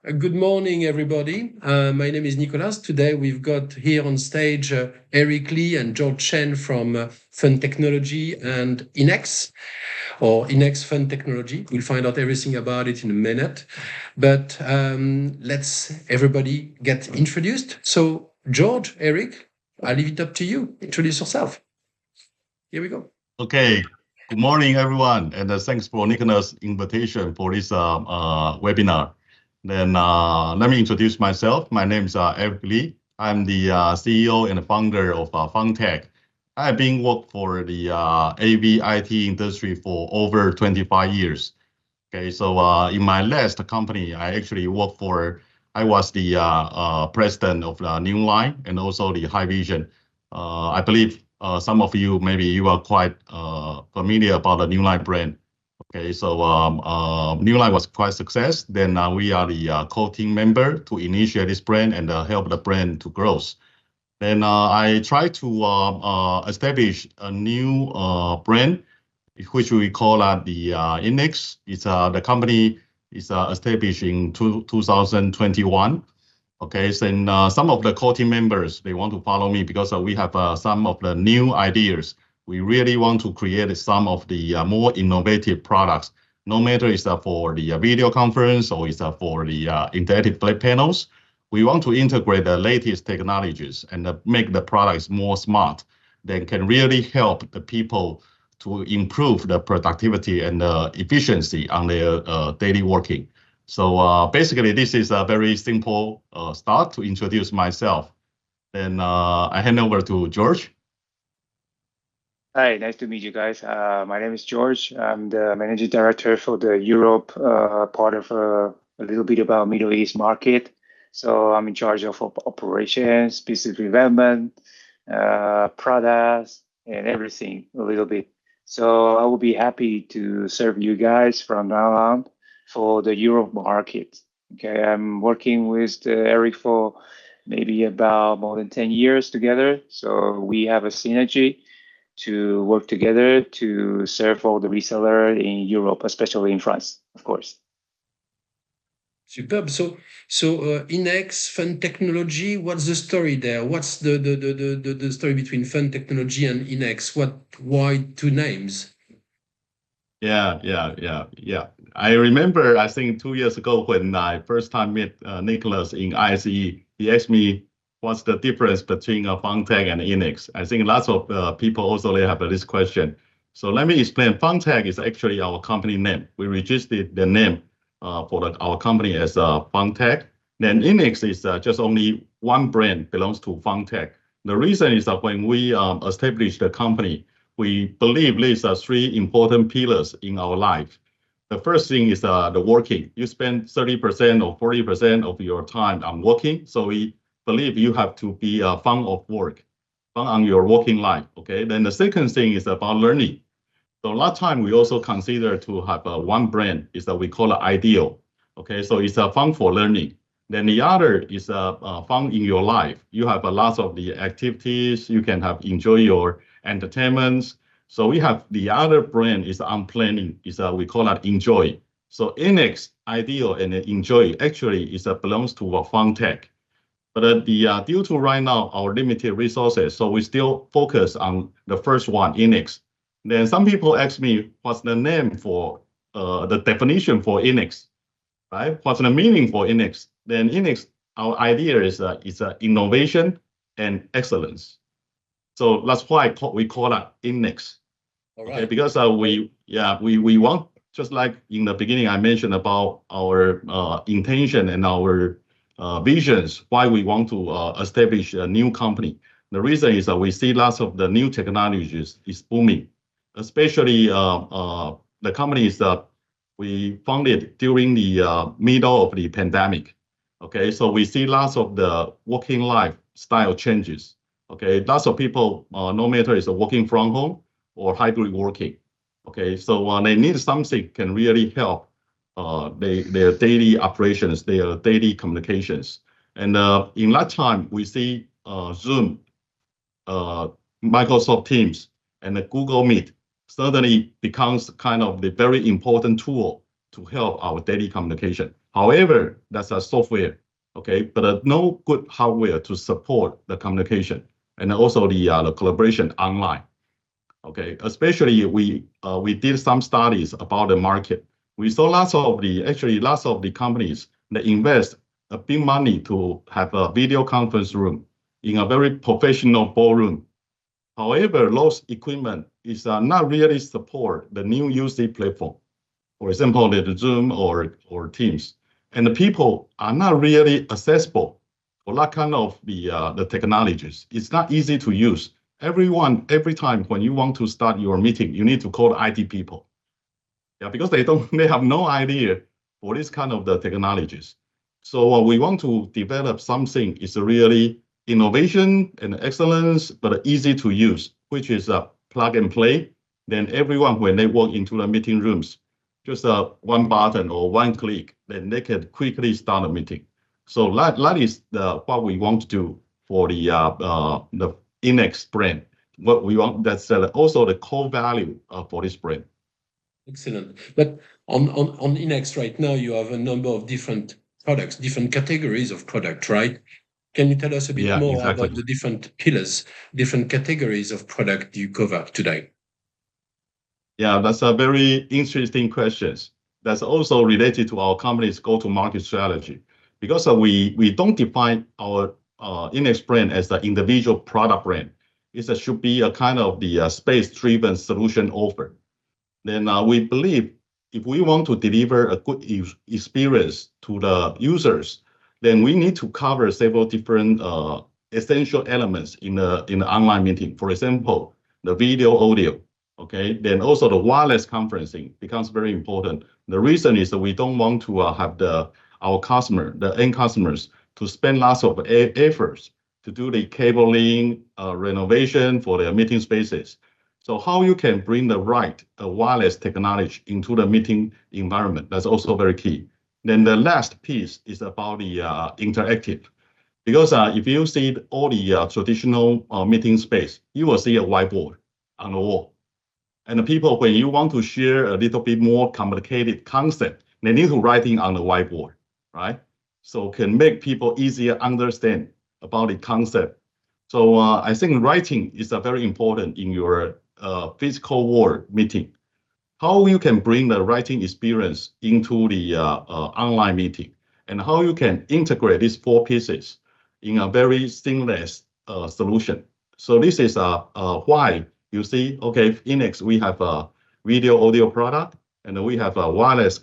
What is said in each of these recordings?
Good morning, everybody. My name is Nicolas. Today we've got here on stage Eric Lee and George Chen from Fun Technology and Innex, or Innex Fun Technology. We'll find out everything about it in a minute. But let's everybody get introduced. So, George, Eric, I'll leave it up to you. Introduce yourself. Here we go. Okay. Good morning, everyone, and thanks for Nicolas' invitation for this webinar. Then let me introduce myself. My name is Eric Lee. I'm the CEO and founder of Funtech. I've been working for the AV IT industry for over 25 years. Okay, so in my last company, I was the president of the New Line and also the High Vision. I believe some of you, maybe you are quite familiar about the New Line brand. Okay, so New Line was quite a success. Then we are the co-team member to initiate this brand and help the brand to grow. Then I try to establish a new brand, which we call the Innex. It's the company is established in 2021. Okay, so some of the core team members, they want to follow me because we have some of the new ideas. We really want to create some of the more innovative products, no matter it's for the video conference or it's for the interactive flat panels. We want to integrate the latest technologies and make the products more smart that can really help the people to improve the productivity and the efficiency on their daily working. So basically, this is a very simple start to introduce myself. Then I hand over to George. Hi, nice to meet you guys. My name is George. I'm the managing director for the Europe part of a little bit about Middle East market. So I'm in charge of operations, business development, products, and everything a little bit. So I will be happy to serve you guys from now on for the Europe market. Okay, I'm working with Eric for maybe about more than 10 years together. So we have a synergy to work together to serve all the reseller in Europe, especially in France, of course. Superb. So Innex, Fun Technology, what's the story there? What's the story between Fun Technology and Innex? Why two names? Yeah. I remember, I think 2 years ago when I first time met Nicolas in ISE, he asked me what's the difference between Funtech and Innex. I think lots of people also they have this question. So let me explain. Funtech is actually our company name. We registered the name for our company as Funtech. Then Innex is just only one brand belongs to Funtech. The reason is that when we established the company, we believe these are three important pillars in our life. The first thing is the working. You spend 30% or 40% of your time on working. So we believe you have to be fun of work, fun on your working life. Okay. Then the second thing is about learning. So a lot of time we also consider to have one brand is that we call it ideal. Okay. So it's fun for learning. Then the other is fun in your life. You have a lot of the activities. You can have enjoy your entertainment. So we have the other brand is on planning. Is we call it enjoy. So Innex, ideal, and enjoy actually is belongs to Funtech. But due to right now our limited resources, so we still focus on the first one, Innex. Then some people ask me, what's the name for the definition for Innex, right? What's the meaning for Innex? Then Innex, our idea is innovation and excellence. So that's why we call it Innex. All right. Okay, because we want, just like in the beginning I mentioned about our intention and our visions, why we want to establish a new company. The reason is that we see lots of the new technologies is booming, especially the companies that we founded during the middle of the pandemic. Okay, so we see lots of the working lifestyle changes. Okay, lots of people, no matter is working from home or hybrid working. Okay, so they need something can really help their daily operations, their daily communications. And in that time, we see Zoom, Microsoft Teams, and the Google Meet suddenly becomes kind of the very important tool to help our daily communication. However, that's a software, okay, but no good hardware to support the communication and also the collaboration online. Okay, especially we did some studies about the market. We saw lots of the companies that invest a big money to have a video conference room in a very professional ballroom. However, those equipment is not really support the new UC platform. For example, the Zoom or Teams, and the people are not really accessible for that kind of the technologies. It's not easy to use. Every time when you want to start your meeting, you need to call the IT people. Yeah, because they have no idea for this kind of the technologies. So we want to develop something is really innovation and excellence, but easy to use, which is a plug and play. Then everyone, when they walk into the meeting rooms, just one button or one click, then they can quickly start a meeting. So that is what we want to do for the Innex brand. What we want, that's also the core value for this brand. Excellent. But on Innex right now, you have a number of different products, different categories of product, right? Can you tell us a bit more exactly. about the different pillars, different categories of product you cover today? Yeah, that's a very interesting question. That's also related to our company's go-to-market strategy, because we don't define our Innex brand as an individual product brand. It should be a kind of the space-driven solution offer. Then we believe if we want to deliver a good experience to the users, then we need to cover several different essential elements in the online meeting. For example, the video, audio. Okay, then also the wireless conferencing becomes very important. The reason is that we don't want to have the end customers, to spend lots of efforts to do the cabling renovation for their meeting spaces. So how you can bring the right wireless technology into the meeting environment, that's also very key. Then the last piece is about the interactive. Because if you see all the traditional meeting space, you will see a whiteboard on the wall. And the people, when you want to share a little bit more complicated concept, they need to write it on the whiteboard, right? So can make people easier understand about the concept. So I think writing is very important in your physical world meeting. How you can bring the writing experience into the online meeting, and how you can integrate these four pieces in a very seamless solution. So this is why you see, okay, Innex, we have a video audio product, and we have a wireless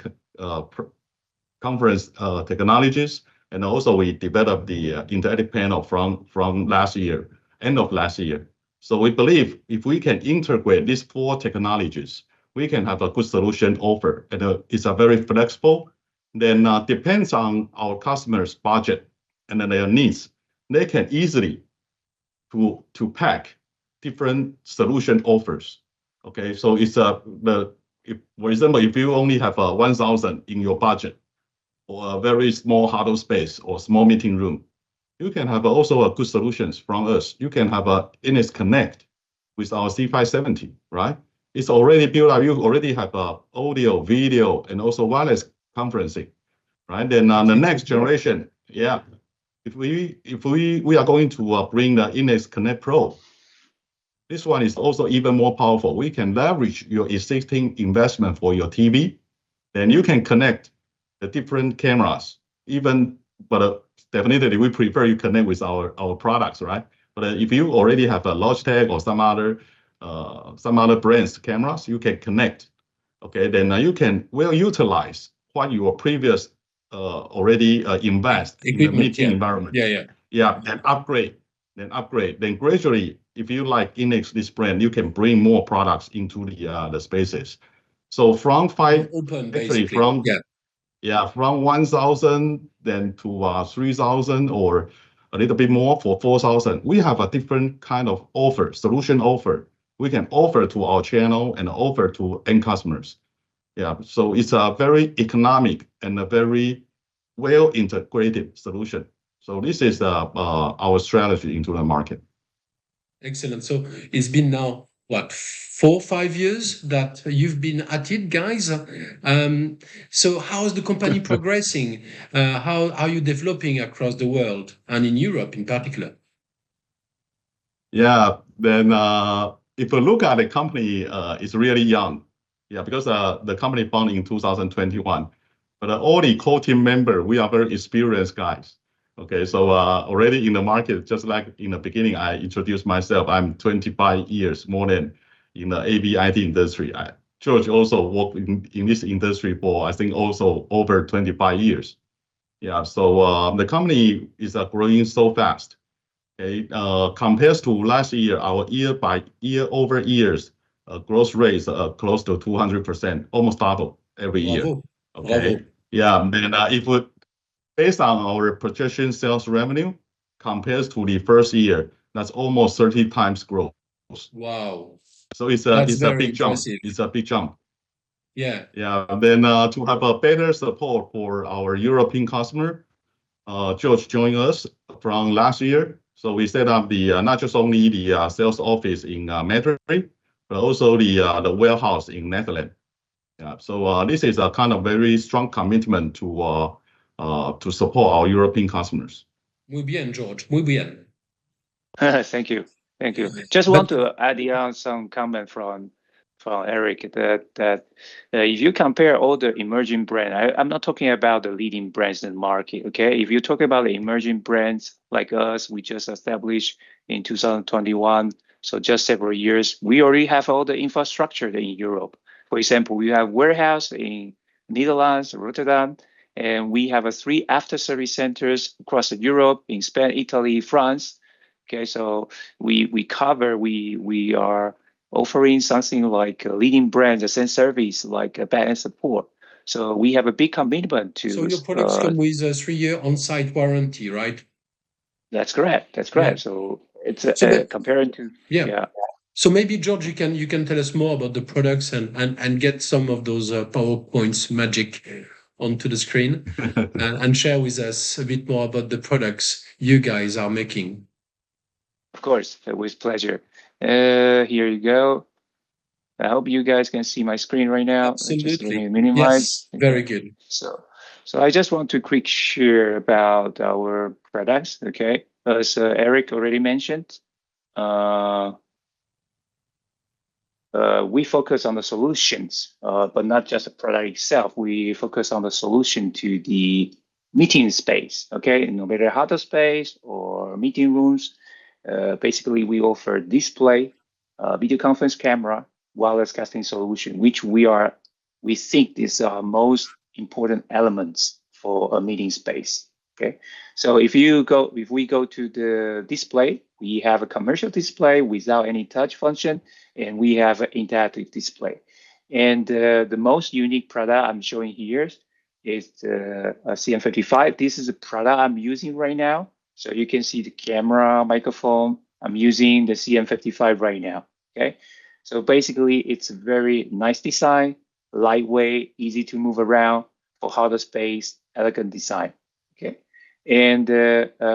conference technologies, and also we developed the interactive panel from last year, end of last year. So we believe if we can integrate these four technologies, we can have a good solution offer, and it's a very flexible. Then depends on our customers' budget and then their needs, they can easily to pack different solution offers. Okay, so it's for example, if you only have 1,000 in your budget, or a very small huddle space or small meeting room, you can have also a good solutions from us. You can have a Innex Connect with our C570, right? It's already built up. You already have audio, video, and also wireless conferencing, right? Then the next generation, yeah. If we are going to bring the Innex Connect Pro, this one is also even more powerful. We can leverage your existing investment for your TV. Then you can connect the different cameras, but definitely we prefer you connect with our products, right? But if you already have a Logitech or some other brands cameras, you can connect. Okay, then you can utilize what your previous already invest in the meeting environment. Yeah, and upgrade. Then gradually, if you like Innex, this brand, you can bring more products into the spaces. So from open, actually basically. from 1,000 then to 3,000 or a little bit more for 4,000. We have a different kind of offer, solution offer. We can offer to our channel and offer to end customers. Yeah, so it's a very economic and a very well integrated solution. So this is our strategy into the market. Excellent. So it's been now what, 4 or 5 years that you've been at it, guys. So how's the company progressing? How are you developing across the world and in Europe in particular? Yeah, then if you look at the company, it's really young. Yeah, because the company founded in 2021. But all the core team member, we are very experienced guys. Okay, so already in the market, just like in the beginning, I introduced myself. I'm 25 years more than in the AV IT industry. George also worked in this industry for, I think, also over 25 years. Yeah, so the company is growing so fast. Okay, compared to last year, our year over years growth rate is close to 200%, almost double every year. Bravo. Okay, Bravo. yeah, then if we based on our projection sales revenue compared to the first year, that's almost 30 times growth. Wow. So it's That's a very big jump. impressive. It's a big jump. Yeah. Yeah, then to have a better support for our European customer, George joined us from last year. So we set up the not just only the sales office in Madrid, but also the warehouse in Netherlands. Yeah, so this is a kind of very strong commitment to support our European customers. Muy bien, George. Muy bien. Thank you. Thank you. Just want to add on some comment from Eric that if you compare all the emerging brands, I'm not talking about the leading brands in the market. Okay, if you talk about the emerging brands like us, we just established in 2021, so just several years, we already have all the infrastructure in Europe. For example, we have warehouse in Netherlands, Rotterdam, and we have 3 after-service centers across Europe in Spain, Italy, France. Okay, so we are offering something like leading brands that send service like back-end support. So we have a big commitment to. So your products come with a 3-year on-site warranty, right? That's correct. That's correct. Yeah. So it's So comparing to yeah. So maybe George, you can tell us more about the products and get some of those PowerPoints magic onto the screen and share with us a bit more about the products you guys are making. Of course, with pleasure. Here you go. I hope you guys can see my screen right now. Absolutely. Just let me minimize. Yes, very good. So I just want to quick share about our products. Okay, as Eric already mentioned, we focus on the solutions, but not just the product itself. We focus on the solution to the meeting space. Okay, no matter how the space or meeting rooms. Basically, we offer display, video conference camera, wireless casting solution, which we think is our most important elements for a meeting space. Okay, so if we go to the display, we have a commercial display without any touch function, and we have an interactive display. And the most unique product I'm showing here is the CM55. This is a product I'm using right now. So you can see the camera, microphone. I'm using the CM55 right now. Okay, so basically it's a very nice design, lightweight, easy to move around for harder space, elegant design. Okay, and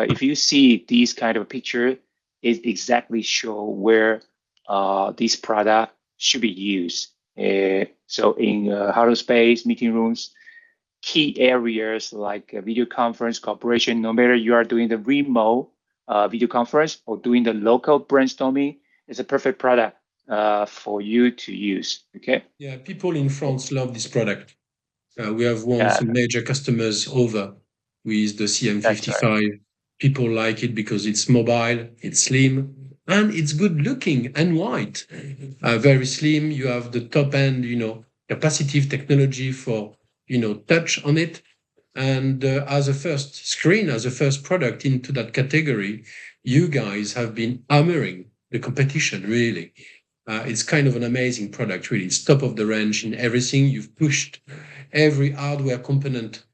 if you see these kind of picture, it exactly show where this product should be used. So in harder space, meeting rooms, key areas like video conference, cooperation, no matter you are doing the remote video conference or doing the local brainstorming, it's a perfect product for you to use. Okay. Yeah, people in France love this product. We have won some major customers over with the CM55. Right. People like it because it's mobile, it's slim, and it's good looking and white. Very slim. You have the top end, capacitive technology for touch on it. And as a first product into that category, you guys have been hammering the competition, really. It's kind of an amazing product, really. It's top of the range in everything. You've pushed every hardware component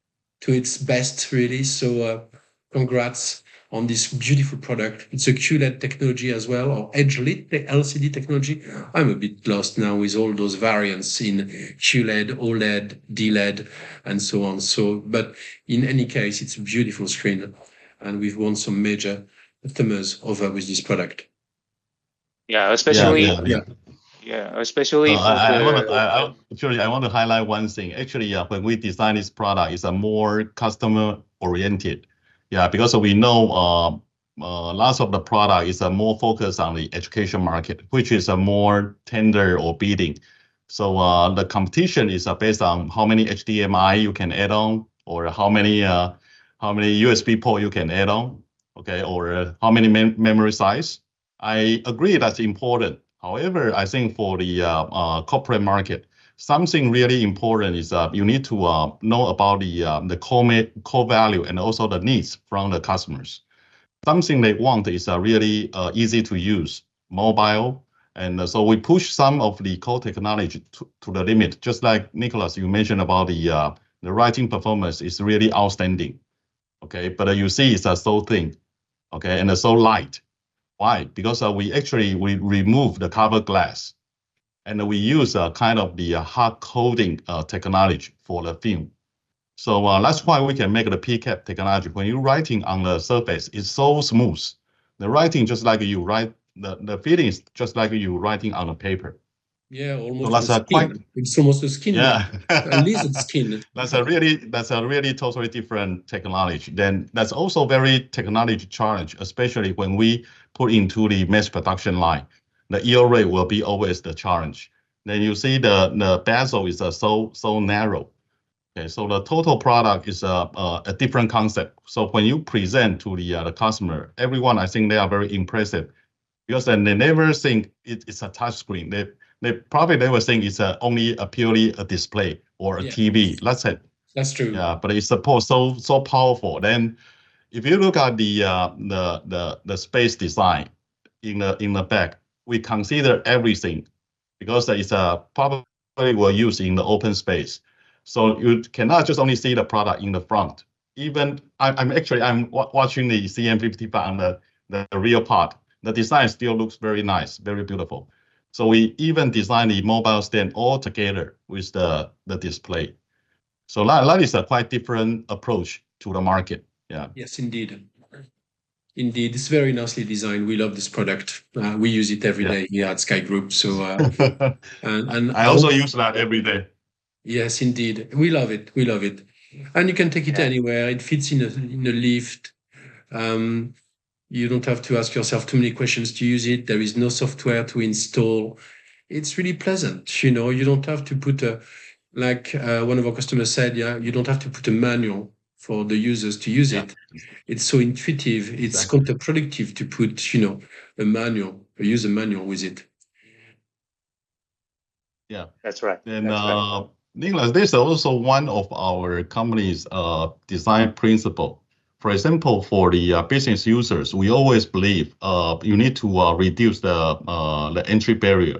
to its best, really. So congrats on this beautiful product. It's a QLED technology as well, or edge-lit LCD technology. I'm a bit lost now with all those variants in QLED, OLED, DLED, and so on. So, but in any case, it's a beautiful screen, and we've won some major customers over with this product. Yeah, especially Yeah, especially for Actually, I want to highlight one thing. Actually, when we design this product, it's a more customer oriented. Yeah, because we know lots of the product is more focused on the education market, which is a more tender or bidding. So the competition is based on how many HDMI you can add on, or how many USB port you can add on, okay, or how many memory size. I agree that's important. However, I think for the corporate market, something really important is you need to know about the core value and also the needs from the customers. Something they want is really easy to use, mobile, and so we push some of the core technology to the limit. Just like Nicholas, you mentioned about the writing performance is really outstanding. Okay, but you see it's so thin, okay, and so light. Why? Because we remove the cover glass, and we use kind of the hard coding technology for the film. So that's why we can make the PCAP technology. When you're writing on the surface, it's so smooth. The writing just like you write, the feeling is just like you writing on a paper. Yeah, So almost that's a a skin. quite It's almost a skin, yeah. a lizard skin. That's a really totally different technology. Then that's also very technology challenge, especially when we put into the mass production line. The yield rate will be always the challenge. Then you see the bezel is so narrow. Okay, so the total product is a different concept. So when you present to the customer, everyone, I think they are very impressive because then they never think it's a touch screen. They probably never think it's only purely a display or a Yeah, TV. That's it. that's true. Yeah, but it's supposed so powerful. Then if you look at the space design in the back, we consider everything because it's probably will use in the open space. So you cannot just only see the product in the front. Even I'm watching the CM55 on the real part. The design still looks very nice, very beautiful. So we even design the mobile stand all together with the display. So that is a quite different approach to the market. Yeah. Yes, indeed. Indeed, it's very nicely designed. We love this product. We use it every day here at Sky Group. So, and I also use that every day. yes, indeed, we love it. We love it, and you can take it Yeah. anywhere. It fits in a lift. You don't have to ask yourself too many questions to use it. There is no software to install. It's really pleasant. You don't have to put like one of our customers said, yeah, you don't have to put a manual for the users to use it. It's so intuitive. It's Exactly. counterproductive to put, a user manual with it. Yeah. That's right. And That's right. Nicholas, this is also one of our company's design principle. For example, for the business users, we always believe you need to reduce the entry barrier,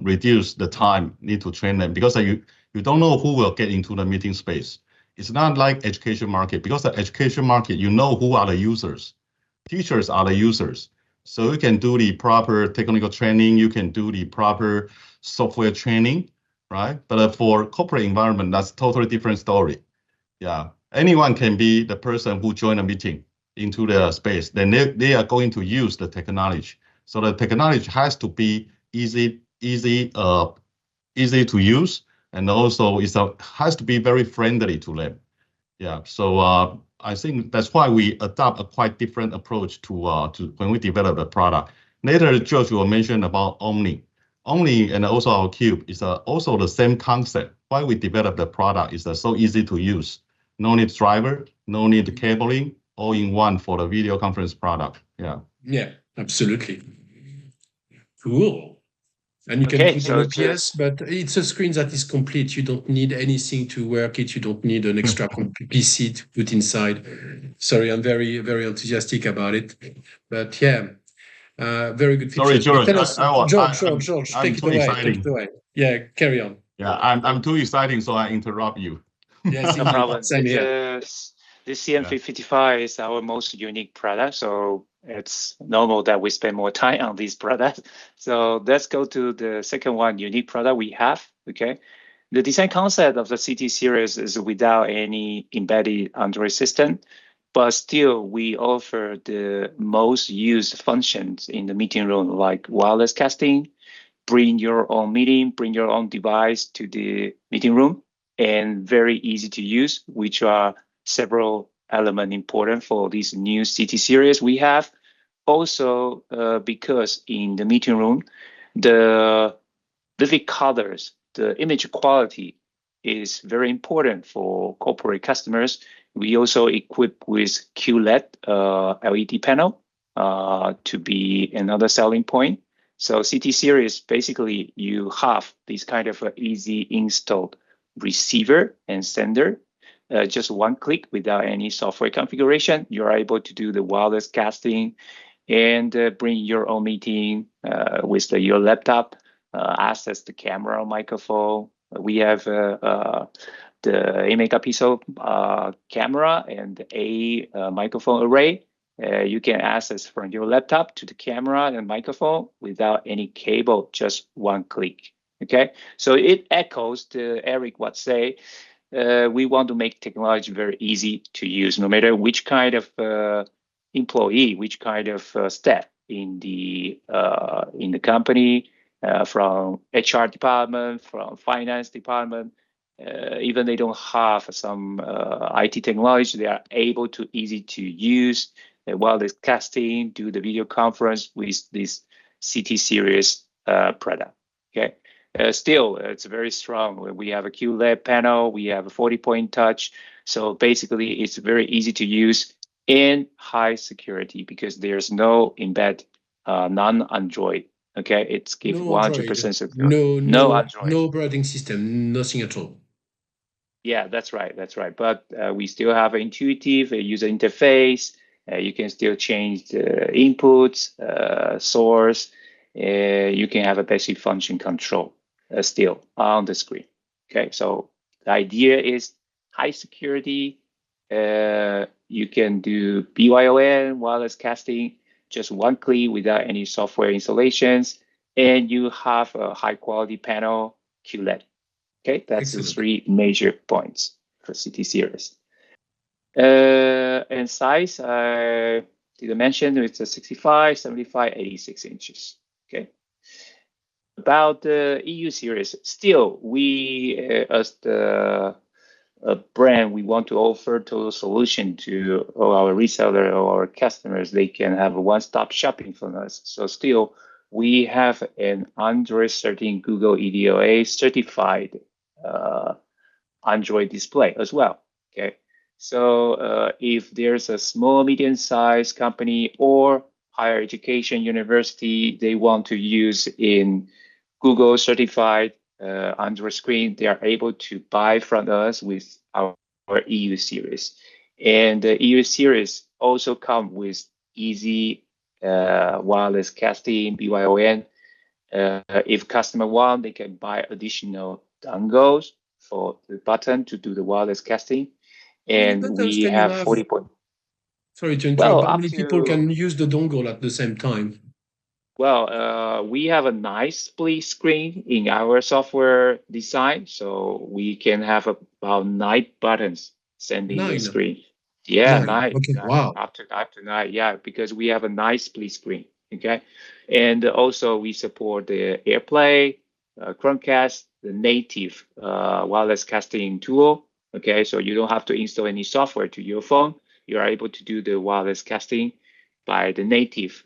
reduce the time need to train them because you don't know who will get into the meeting space. It's not like education market because the education market, you know who are the users. Teachers are the users. So you can do the proper technical training, you can do the proper software training, right? But for corporate environment, that's totally different story. Yeah, anyone can be the person who join a meeting into the space. Then they are going to use the technology. So the technology has to be easy to use, and also has to be very friendly to them. Yeah, so I think that's why we adopt a quite different approach to when we develop the product. Later, George will mention about Omni. Omni and also our Cube is also the same concept. Why we develop the product is so easy to use. No need driver, no need cabling, all in one for the video conference product. Yeah. Yeah, absolutely. Cool. And you can Okay, put so an OPS, but it's a screen that is complete. You don't need anything to work it. You don't need an extra PC to put inside. Sorry, I'm very, very enthusiastic about it. But yeah, very good Sorry, features. But George. tell us, George, I'm take it too away. Take exciting. it away. Yeah, carry on. Yeah, I'm too exciting, so I interrupt you. Yes, no indeed. problem. Same here. This CM55 is our most unique product, so it's normal that we spend more time on these products. So let's go to the second one, unique product we have. Okay, the design concept of the CT series is without any embedded Android system, but still we offer the most used functions in the meeting room, like wireless casting, bring your own meeting, bring your own device to the meeting room, and very easy to use, which are several elements important for this new CT series we have. Also, because in the meeting room, the vivid colors, the image quality is very important for corporate customers. We also equip with QLED LED panel to be another selling point. So CT series, basically, you have this kind of easy installed receiver and sender. Just one click without any software configuration, you're able to do the wireless casting and bring your own meeting with your laptop, access the camera or microphone. We have the 8 megapixel camera and a microphone array. You can access from your laptop to the camera and microphone without any cable, just one click. Okay, so it echoes to Eric what say. We want to make technology very easy to use, no matter which kind of employee, which kind of staff in the company, from HR department, from finance department. Even they don't have some IT technology, they are able to easy to use wireless casting, do the video conference with this CT series product. Okay. Still, it's very strong. We have a QLED panel, we have a 40-point touch. So basically, it's very easy to use and high security because there's no embed non-Android. Okay, it's give No 100% secure. No Android. No operating system, nothing at all. Yeah, that's right. That's right. But we still have an intuitive user interface. You can still change the inputs, source. You can have a basic function control still on the screen. Okay, so the idea is high security. You can do BYON, wireless casting, just one click without any software installations, and you have a high quality panel QLED. Okay, that's Excellent. the 3 major points for CT series. And size, I did mention it's a 65, 75, 86 inches. Okay. About the EU series, still we as the brand, we want to offer total solution to all our reseller or our customers. They can have a one-stop shopping from us. So still, we have an Android 13 Google EDOA certified Android display as well. Okay, so if there's a small, medium-sized company or higher education university, they want to use in Google certified Android screen, they are able to buy from us with our EU series. And the EU series also come with easy wireless casting, BYON. If customer want, they can buy additional dongles for the button to do the wireless casting. And we have 40 point. Sorry to interrupt. Well, How up many to people can use the dongle at the same time? Well, we have a nice split screen in our software design, so we can have about 9 buttons sending the 9. screen. Yeah, 9. 9. Okay. Wow. Up to 9. Yeah, because we have a nice split screen. Okay, and also we support the AirPlay, Chromecast, the native wireless casting tool. Okay, so you don't have to install any software to your phone. You are able to do the wireless casting by the native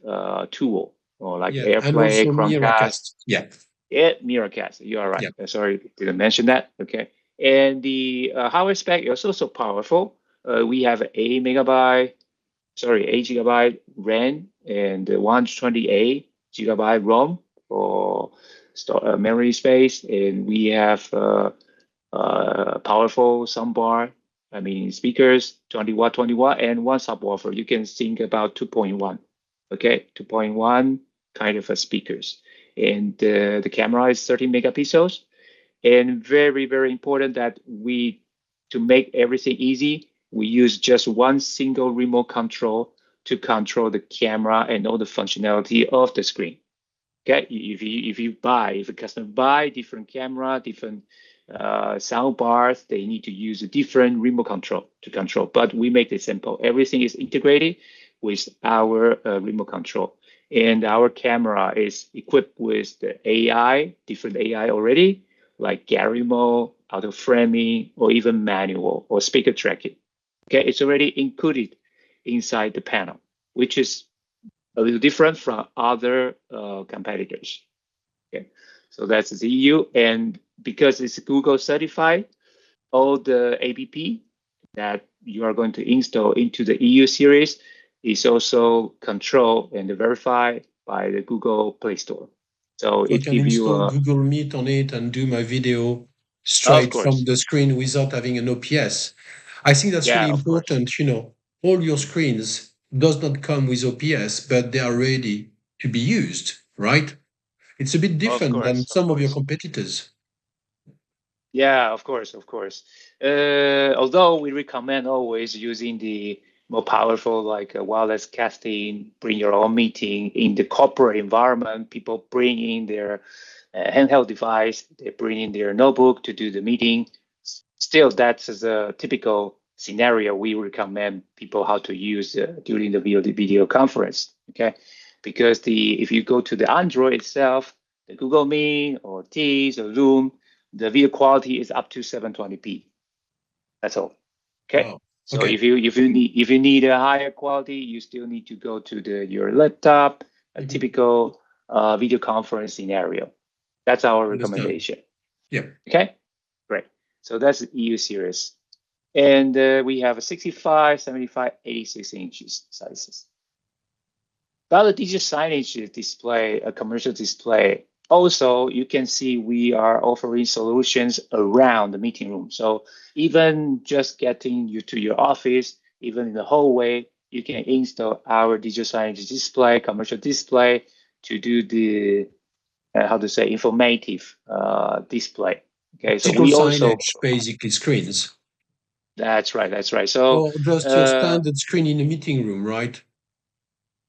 tool. Or like Yeah, and AirPlay, also Chromecast. Miracast. Yeah. Yeah, Miracast. You are right. Yeah. Sorry, didn't mention that. Okay. And the hardware spec is also powerful. We have 8 gigabyte RAM and 128 gigabyte ROM for memory space. And we have powerful soundbar. I mean, speakers, 20 watt, and one subwoofer. You can think about 2.1. Okay, 2.1 kind of a speakers. And the camera is 30 megapixels. And very, very important that to make everything easy, we use just one single remote control to control the camera and all the functionality of the screen. Okay, if a customer buy different camera, different sound bars, they need to use a different remote control to control. But we make it simple. Everything is integrated with our remote control. And our camera is equipped with the AI, different AI already, like Gary mode, auto framing, or even manual or speaker tracking. Okay, it's already included inside the panel, which is a little different from other competitors. Okay, so that's the EU, and because it's Google certified, all the app that you are going to install into the EU series is also controlled and verified by the Google Play Store. So I it can gives you install a, Google Meet on it and do my video of straight from course, the screen without having an OPS. I think that's really yeah, of course, important. All your screens does not come with OPS, but they are ready to be used, right? It's a bit of different than course, of some of your course. competitors. Yeah, of course, of course. Although we recommend always using the more powerful, like wireless casting, bring your own meeting in the corporate environment. People bring in their handheld device, they bring in their notebook to do the meeting. Still, that's a typical scenario we recommend people how to use during the video conference. Okay, because if you go to the Android itself, the Google Meet or Teams or Zoom, the video quality is up to 720p. That's all. Okay. Wow. So Okay. if you need a higher quality, you still need to go to your laptop, a Mhm. typical video conference scenario. That's our Understand. recommendation. Yeah. Okay, great. So that's the EU series. And we have a 65, 75, 86 inches sizes. About the digital signage display, a commercial display. Also, you can see we are offering solutions around the meeting room. So even just getting you to your office, even in the hallway, you can install our digital signage display, commercial display to do the how to say informative display. Okay, so Optical we also signage, basically screens, that's right, that's right. So or just your uh, standard screen in a meeting room, right?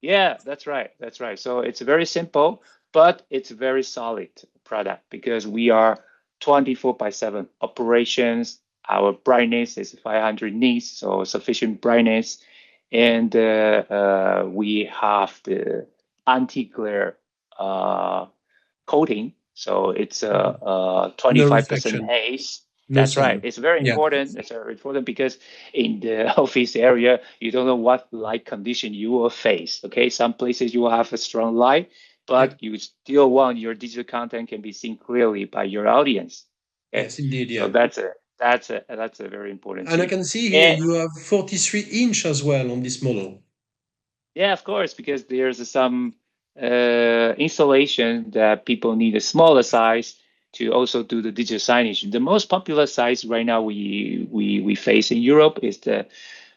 yeah, that's right. That's right. So it's very simple, but it's a very solid product because we are 24 by 7 operations. Our brightness is 500 nits, so sufficient brightness. And we have the anti-glare uh, coating. So it's Mhm. a No 25% reflection, haze. no That's right. sun. It's very Yeah. important. It's very important because in the office area, you don't know what light condition you will face. Okay, some places you will have a strong light, Yeah. but you still want your digital content can be seen clearly by your audience. Okay, Yes, indeed. so Yeah. that's a very important And I thing. can see here And you have 43-inch as well on this model. yeah, of course, because there's some installation that people need a smaller size to also do the digital signage. The most popular size right now we face in Europe is the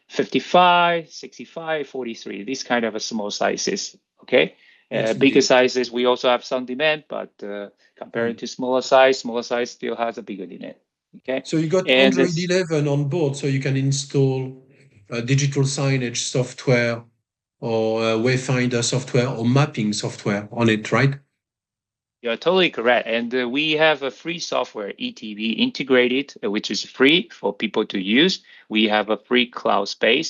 55, 65, 43. These kind of a small sizes. Okay, Yes, bigger indeed. sizes we also have some demand, but comparing Mm. to smaller size still has a bigger demand. Okay, So you got and Android this 11 on board, so you can install digital signage software or Wayfinder software or mapping software on it, right? You're totally correct. And we have a free software, ETV integrated, which is free for people to use. We have a free cloud space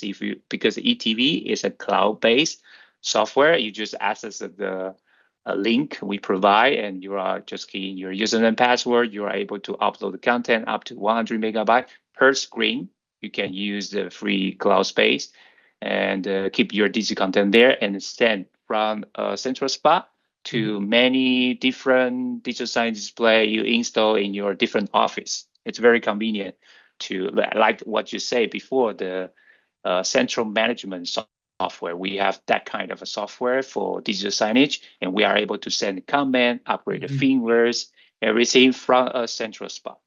because ETV is a cloud-based software. You just access the a link we provide, and you are just keying your username and password. You are able to upload the content up to 100 megabyte per screen. You can use the free cloud space and keep your digital content there and send from a central spot to Mhm. many different digital signage display you install in your different office. It's very convenient to like what you say before the central management software. We have that kind of a software for digital signage, and we are able to send comment, upgrade the Mhm. firmwares, everything from a central spot.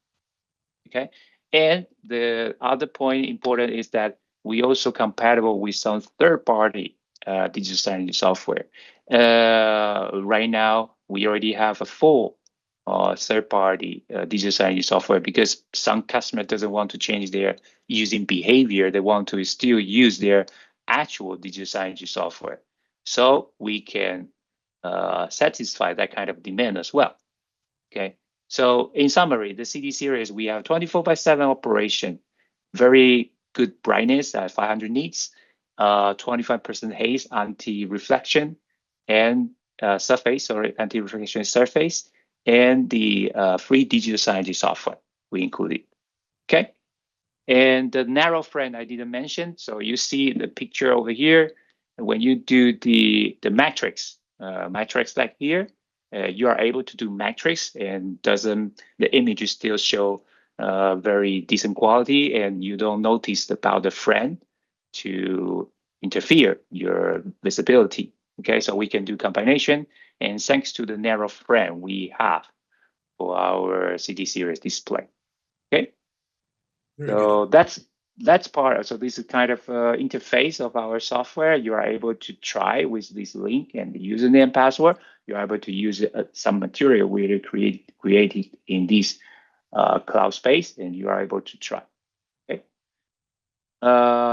Okay. And the other point important is that we also compatible with some third-party digital signage software. Right now, we already have a full third-party digital signage software because some customer doesn't want to change their using behavior. They want to still use their actual digital signage software. So we can satisfy that kind of demand as well. Okay. So in summary, the CD series, we have 24 by 7 operation, very good brightness at 500 nits, 25% haze anti-reflection, and surface or anti-reflection surface, and the free digital signage software we included. Okay. And the narrow frame I didn't mention. So you see the picture over here. When you do the matrix like here, you are able to do matrix, and the images still show very decent quality, and you don't notice about the frame to interfere your visibility. Okay, so we can do combination, and thanks to the narrow frame we have for our CD series display. Okay. Very So good. that's part. So this is kind of interface of our software. You are able to try with this link and the username and password. You are able to use some material we created in this cloud space, and you are able to try. Okay.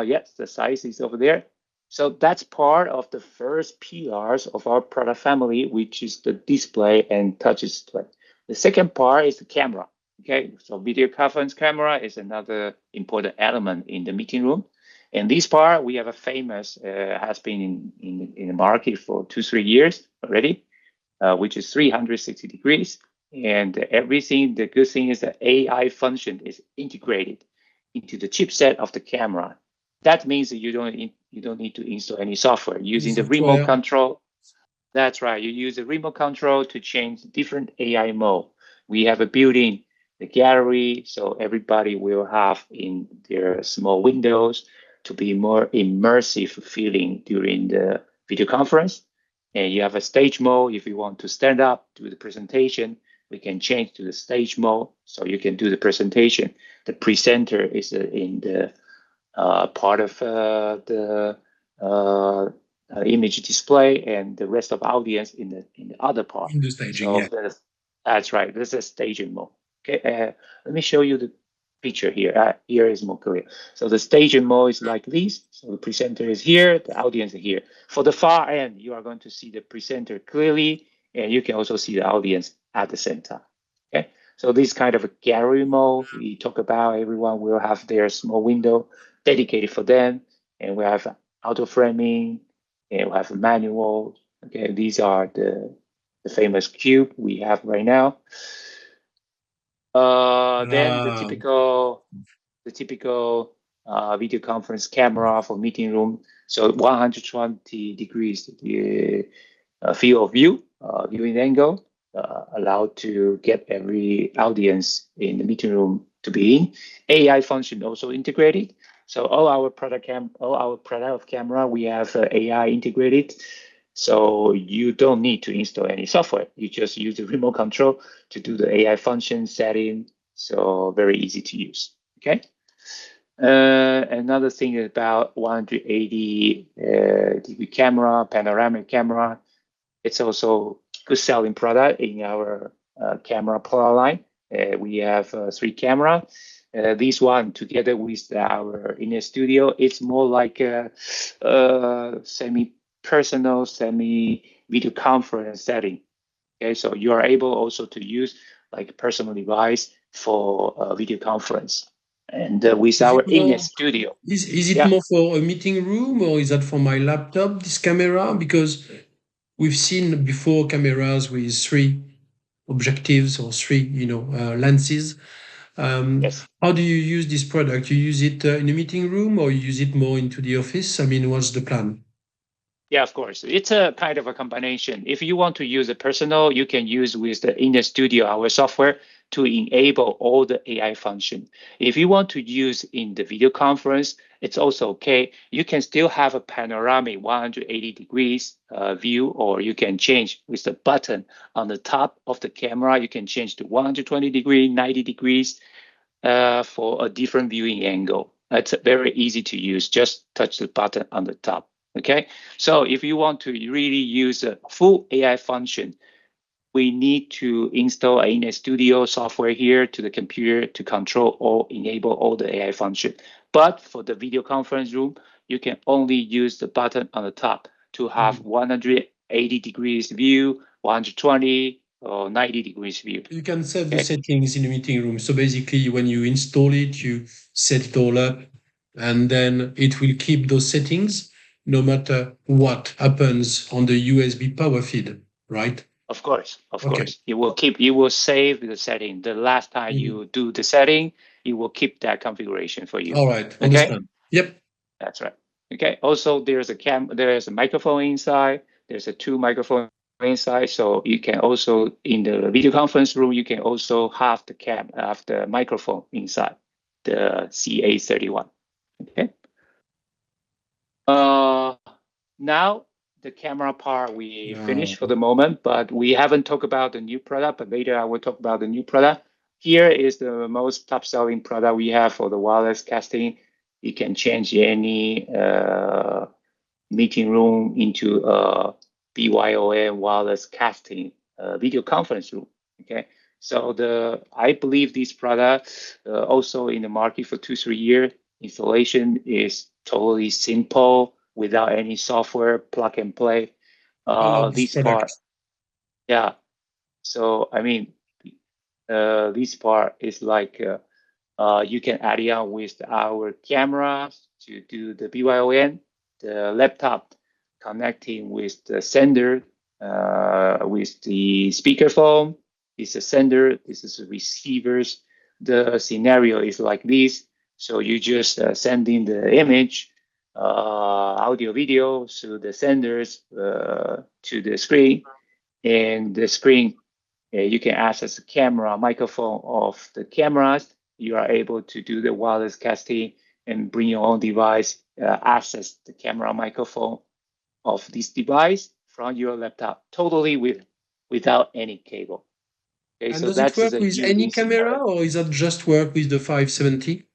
Yes, the size is over there. So that's part of the first pillars of our product family, which is the display and touch display. The second part is the camera. Okay, so video conference camera is another important element in the meeting room. And this part we have a famous, has been in the market for 2-3 years already, which is 360 degrees. And everything, the good thing is that AI function is integrated into the chipset of the camera. That means that you don't need to install any software using the remote control. That's right. You use the remote control to change different AI mode. We have a built-in the gallery, so everybody will have in their small windows to be more immersive feeling during the video conference. And you have a stage mode. If you want to stand up, do the presentation, we can change to the stage mode, so you can do the presentation. The presenter is in the part of the image display, and the rest of audience in the other part. In the staging, So yeah. that's right. This is staging mode. Okay, let me show you the picture here. Here is more clear. So the staging mode is like this. So the presenter is here, the audience is here. For the far end, you are going to see the presenter clearly, and you can also see the audience at the same time. Okay, so this kind of a gallery mode we talk about, everyone will have their small window dedicated for them, and we have auto framing, and we have a manual. Okay, these are the famous cube we have right now. Then the typical video conference camera for meeting room. So 120 degrees the field of view, viewing angle, allowed to get every audience in the meeting room to be in. AI function also integrated. So all our product of camera, we have AI integrated. So you don't need to install any software. You just use the remote control to do the AI function setting. So very easy to use. Okay. Another thing about 180 degree camera, panoramic camera. It's also good selling product in our camera product line. We have 3 camera. This one together with our Innex Studio, it's more like a semi-personal, semi-video conference setting. Okay, so you are able also to use like a personal device for video conference. And with our Innex Studio. Is it more for a meeting room, or is that for my laptop, this camera? Because we've seen before cameras with 3 objectives or 3, lenses. Yes. How do you use this product? You use it in a meeting room, or you use it more into the office? I mean, what's the plan? Yeah, of course. It's a kind of a combination. If you want to use a personal, you can use with the Innex Studio, our software, to enable all the AI function. If you want to use in the video conference, it's also okay. You can still have a panoramic 180 degrees view, or you can change with the button on the top of the camera. You can change to 120 degree, 90 degrees for a different viewing angle. It's very easy to use. Just touch the button on the top. Okay, so if you want to really use a full AI function, we need to install Innex Studio software here to the computer to control or enable all the AI function. But for the video conference room, you can only use the button on the top to have 180 degrees view, 120 or 90 degrees view. You can set the settings in the meeting room. So basically, when you install it, you set it all up, and then it will keep those settings. no matter what happens on the USB power feed, right? Of course, of Okay. course. You will save the setting. The last time you do the setting, it will keep that configuration for you. All right, Okay? understand. Yep. That's right. Okay. Also, there's a microphone inside. There's a 2 microphone inside. So you can also, in the video conference room, you can also have the microphone inside the CA31. Okay. Now the camera part we finished for the moment, but we haven't talked about the new product, but later I will talk about the new product. Here is the most top selling product we have for the wireless casting. You can change any meeting room into a BYON wireless casting video conference room. Okay, so I believe this product also in the market for 2-3 years. Installation is totally simple without any software, plug and play. I love this This part, product. yeah. So I mean, this part is like you can add it on with our camera to do the BYON, the laptop connecting with the sender, with the speakerphone. This is a sender, this is the receivers. The scenario is like this. So you just send in the image, audio, video to the senders to the screen, and the screen you can access the camera, microphone of the cameras. You are able to do the wireless casting and bring your own device, access the camera microphone of this device from your laptop, totally without any cable. Okay, And so does it that's work a with any unique camera, scenario. or is that just work with the 570?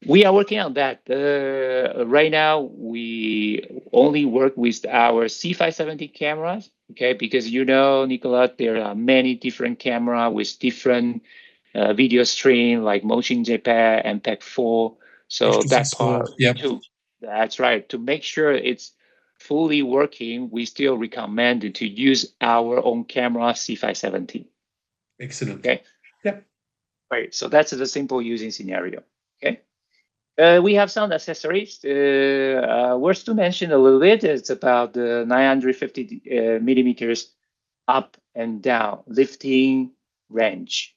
We are working on that. Right now, we only work with our C570 cameras, okay? Because Nicola, there are many different camera with different video stream like Motion JPEG, MPEG 4. So that H.264. part Yep. too. That's right. To make sure it's fully working, we still recommend to use our own camera C570. Excellent. Okay. Yep. Right. So that's the simple using scenario. Okay. We have some accessories. Worth to mention a little bit. It's about the 950 millimeters up and down lifting range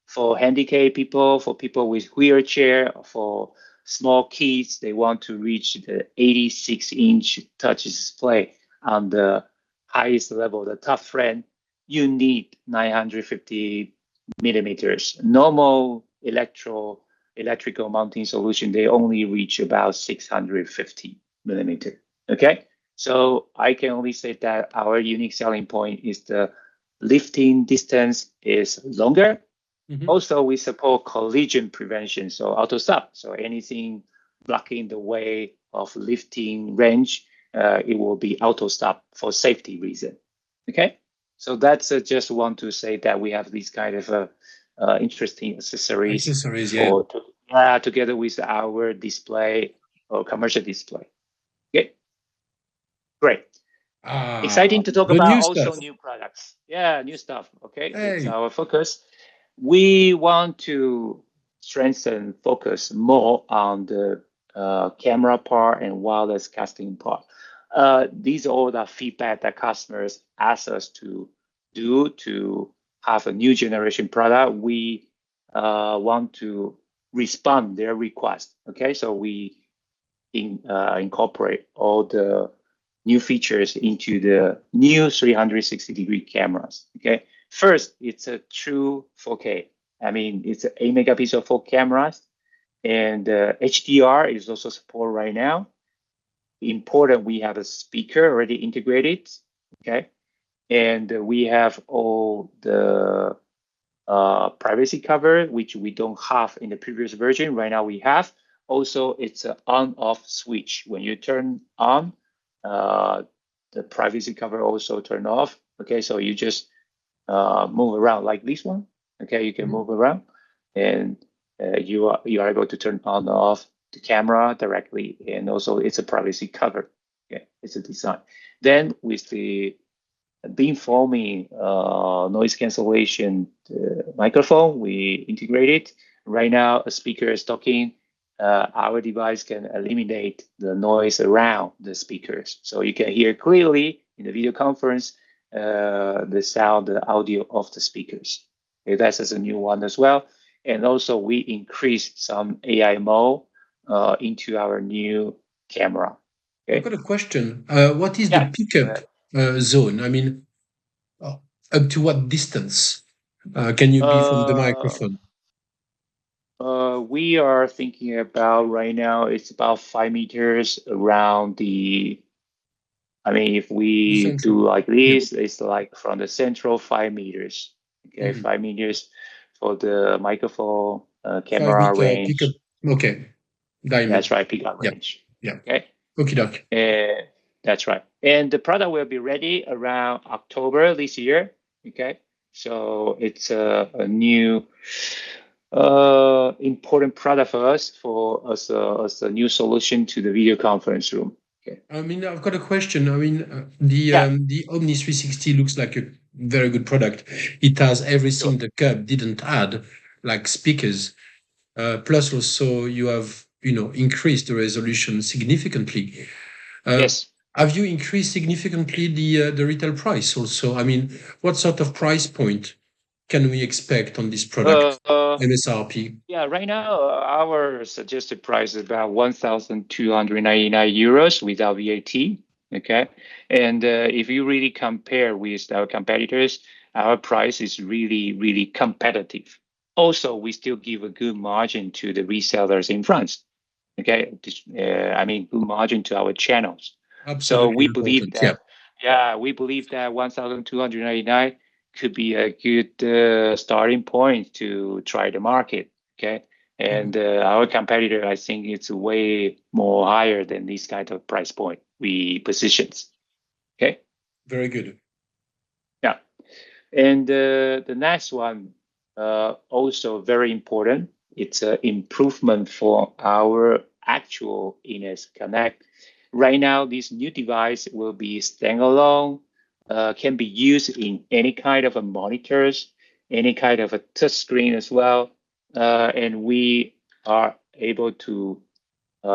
for handicapped people, for people with wheelchair, for small kids. They want to reach the 86-inch touch display on the highest level, the top frame. You need 950 millimeters. Normal electrical mounting solution, they only reach about 650 millimeter. Okay, so I can only say that our unique selling point is the lifting distance is longer. Also, we support collision prevention, so auto stop. So anything blocking the way of lifting range, it will be auto stop for safety reason. Okay, so that's just want to say that we have these kind of interesting accessories Yeah. together with our display or commercial display. Okay, great. Exciting to talk The about new also stuff. new products. Yeah, new stuff. Okay, it's Hey. our focus. We want to strengthen focus more on the camera part and wireless casting part. These are all the feedback that customers ask us to do to have a new generation product. We want to respond their request. Okay, so we incorporate all the new features into the new 360-degree cameras. Okay, first, it's a true 4K. I mean, it's an 8 megapixel full cameras, and HDR is also support right now. Important, we have a speaker already integrated. Okay, and we have all the privacy cover, which we don't have in the previous version. Right now we have. Also, it's an on-off switch. When you turn on, the privacy cover also turn off. Okay, so you just move around like this one. Okay, you can move around, and you are able to turn on or off the camera directly, and also it's a privacy cover. Okay, it's a design. Then with the beamforming noise cancellation microphone, we integrated. Right now, a speaker is talking, our device can eliminate the noise around the speakers. So you can hear clearly in the video conference the sound, the audio of the speakers. Okay, that's as a new one as well. And also we increased some AI mode into our new camera. I've Okay. got a question. What is the Yeah. pickup zone? I mean, up to what distance can you be from the Uh, microphone? we are thinking about right now, it's about 5 meters around the. I mean, if The we central. do like Yeah. this, it's like from the central 5 meters. Okay, Mhm. 5 meters for the microphone Five camera meter pickup. range. Okay. That's Diamond. right, pickup Yeah. range. Yeah. Okay, Okie doke. that's right. And the product will be ready around October this year. Okay, so it's a new important product for us for as a new solution to the video conference room. Okay. I mean, I've got a question. I mean, Yeah. the Omni 360 looks like a very good product. It has everything Sure. the Cub didn't add, like speakers. Plus, also you have increased the resolution significantly. Uh, Yes. have you increased significantly the retail price also? I mean, what sort of price point can we expect on this product? Uh, MSRP. yeah, right now our suggested price is about 1,299 euros without VAT. Okay. And if you really compare with our competitors, our price is really, really competitive. Also, we still give a good margin to the resellers in France. Okay. I mean, good margin to our channels. So Absolutely we believe important. Yeah. that, yeah, we believe that 1,299 could be a good starting point to try the market. Okay. And our competitor, I think it's way more higher than this kind of price point we positions. Okay. Very good. Yeah. And the next one, also very important. It's an improvement for our actual Innex Connect. Right now, this new device will be standalone, can be used in any kind of a monitors, any kind of a touch screen as well. And we are able to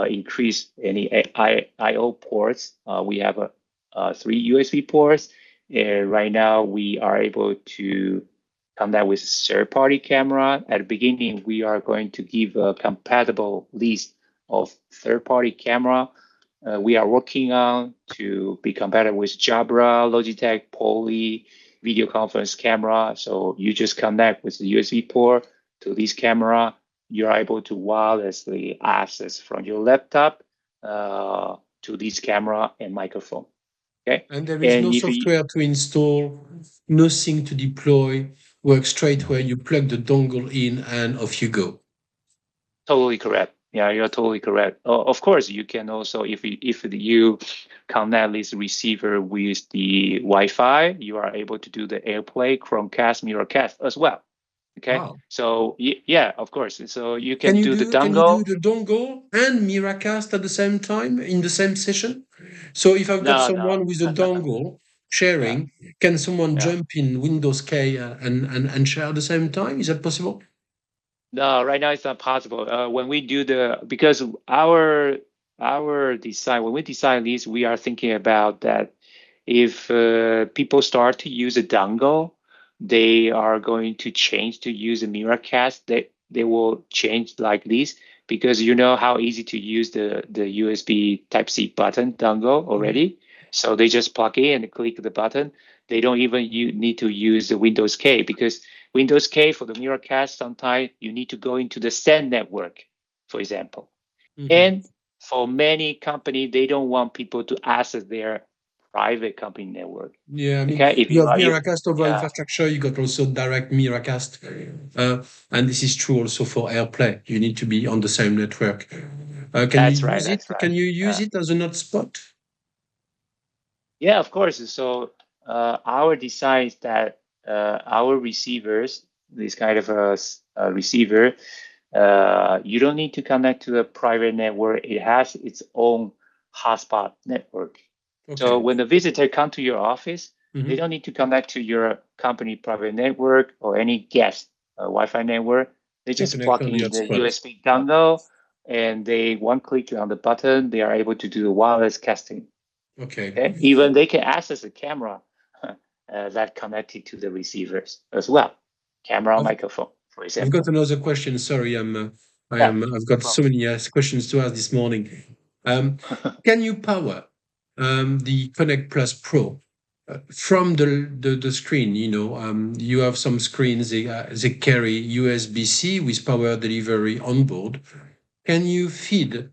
increase any I/O ports. We have 3 USB ports. Right now, we are able to connect with third-party camera. At the beginning, we are going to give a compatible list of third-party camera. We are working on to be compatible with Jabra, Logitech, Poly, video conference camera. So you just connect with the USB port to this camera. You're able to wirelessly access from your laptop to this camera and microphone. Okay, And there is no and if you software to install, nothing to deploy, work straight where you plug the dongle in and off you go. totally correct. Yeah, you're totally correct. Of course, you can also if you connect this receiver with the Wi-Fi, you are able to do the AirPlay, Chromecast, Miracast as well. Okay, Wow. so yeah, of course. So you Can can you do the do can you do dongle. the dongle and Miracast at the same time in the same session? So if I've got No, no. someone with a dongle Yeah, sharing, can someone yeah. jump in Windows K and share at the same time? Is that possible? No, right now it's not possible. When we do because our design, when we design these, we are thinking about that if people start to use a dongle, they are going to change to use a Miracast. They will change like this because you know how easy to use the USB Type C button dongle Mhm. already. So they just plug in and click the button. They don't even need to use the Windows K because Windows K for the Miracast, sometimes you need to go into the SAN network, for example. Mhm. And for many companies, they don't want people to access their private company network. Yeah, I mean, Okay, if you you have are, if Miracast over yeah, infrastructure, you got also direct Miracast. And this is true also for AirPlay. You need to be on the same network. Can you that's right, use it? that's right. Can you use it as an hotspot? Yeah, of course. So our design is that our receivers, this kind of a receiver, you don't need to connect to a private network. It has its own hotspot network. So Okay. when the visitor come to your office, they Mhm. don't need to connect to your company private network or any guest Wi-Fi network. They They just connect plug on the in the hotspot. USB dongle and they one click on the button, they are able to do wireless casting. Okay. Even they can access the camera that connected to the receivers as well. Camera, microphone, for example. I've got another question. Sorry, I've got so many questions to ask this morning. Can you power the Connect Plus Pro from the screen? You have some screens, they carry USB-C with power delivery on board. Can you feed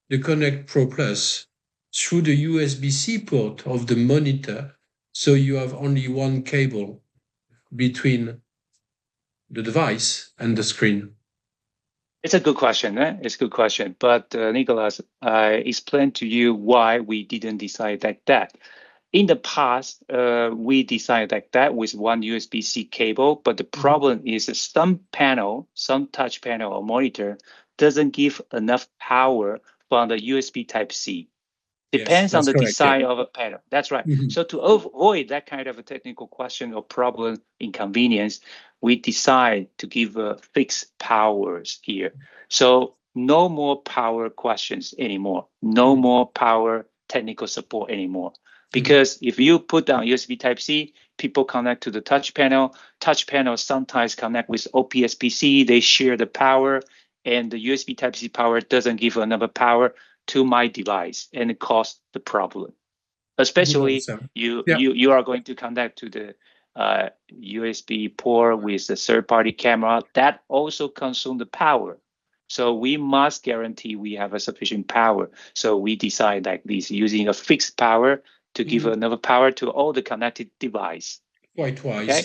the Connect Pro Plus through the USB-C port of the monitor, so you have only one cable between the device and the screen? It's a good question. It's a good question. But Nicholas, I explained to you why we didn't decide like that. In the past, we decided like that with one USB-C cable, but the problem is some touch panel or monitor doesn't give enough power from the USB Type-C. Depends on the design of a panel. That's right. So to avoid that kind of a technical question or problem inconvenience, we decide to give fixed powers here. So no more power questions anymore. No more power technical support anymore. Because if you put down USB Type-C, people connect to the touch panel. Touch panel sometimes connect with OPS-PC. They share the power, and the USB Type-C power doesn't give enough power to my device, and it caused the problem. Especially you are going to connect to the USB port with a third-party camera that also consume the power. So we must guarantee we have a sufficient power. So we decide like this, using a fixed power to give enough power to all the connected device. Quite wise. Okay?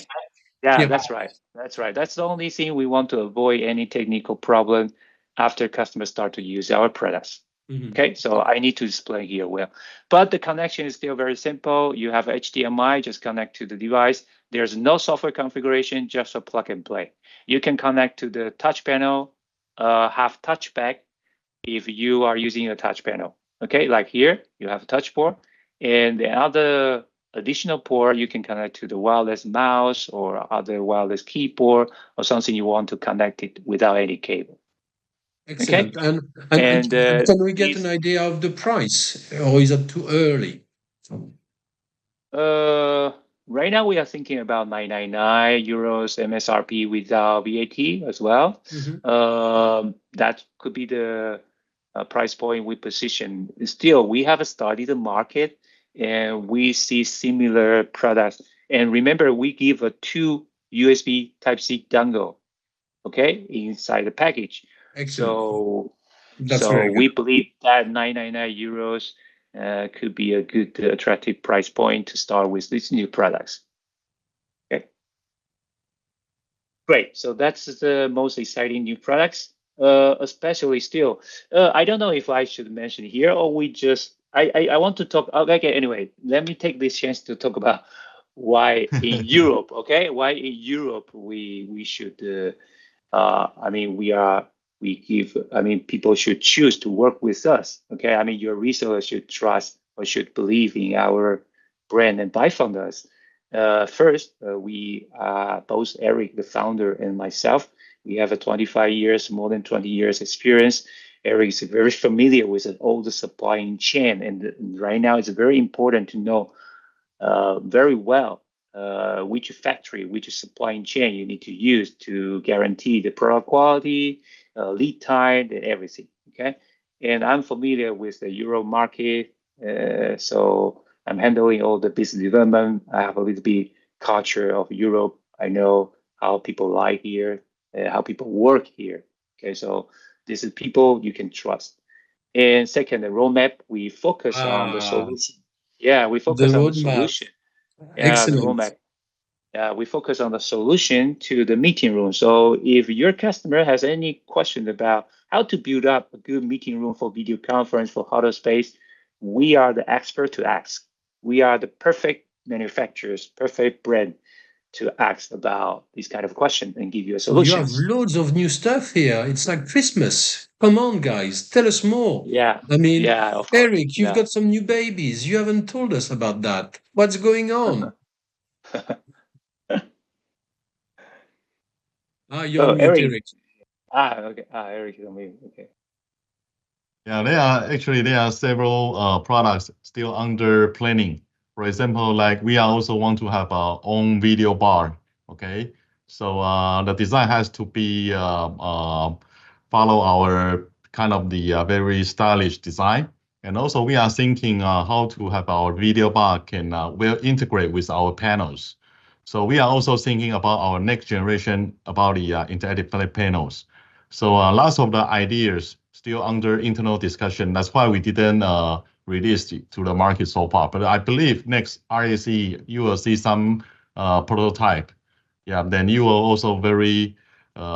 Yeah, that's right. That's right. That's the only thing we want to avoid any technical problem after customers start to use our products. Okay, so I need to explain here well. But the connection is still very simple. You have HDMI, just connect to the device. There's no software configuration, just a plug and play. You can connect to the touch panel, have touchback if you are using a touch panel. Okay, like here, you have a touch port. And the other additional port, you can connect to the wireless mouse or other wireless keyboard or something you want to connect it without any cable. Excellent. Okay? And can we get an idea of the price, or is it too early? Right now we are thinking about 999 euros MSRP without VAT as well. That could be the price point we position. Still, we have studied the market and we see similar products. And remember, we give a 2 USB Type-C dongle, okay, inside the package. Excellent. So we believe that 999 euros could be a good, attractive price point to start with these new products. Okay, great. So that's the most exciting new products. Especially still, I don't know if I should mention here or we just. I want to talk. Okay, anyway, let me take this chance to talk about why in Europe. Okay, why in Europe we should. People should choose to work with us. Okay, your resellers should trust or should believe in our brand and buy from us. First, we both Eric, the founder, and myself. We have a 25 years, more than 20 years experience. Eric is very familiar with all the supply chain, and right now it's very important to know very well which factory, which supply chain you need to use to guarantee the product quality, lead time, and everything. Okay, and I'm familiar with the Euro market, so I'm handling all the business development. I have a little bit culture of Europe. I know how people like here, how people work here. Okay, so this is people you can trust. And second, the roadmap, we focus on the solution. Yeah, we focus on the solution. Yeah, the roadmap. We focus on the solution to the meeting room. So if your customer has any question about how to build up a good meeting room for video conference for huddle space, we are the expert to ask. We are the perfect manufacturers, perfect brand to ask about this kind of question and give you a solution. You have loads of new stuff here. It's like Christmas. Come on, guys, tell us more. Yeah. Eric, you've got some new babies. You haven't told us about that. What's going on? You're on mute, Eric. Okay. Eric is on mute. Okay. Yeah, there are several products still under planning. For example, like we are also want to have our own video bar. Okay, so the design has to be follow our kind of the very stylish design, and also we are thinking how to have our video bar can well integrate with our panels. So we are also thinking about our next generation about the interactive panels. So lots of the ideas still under internal discussion. That's why we didn't release it to the market so far. But I believe next RAC you will see some prototype. Yeah, then you will also very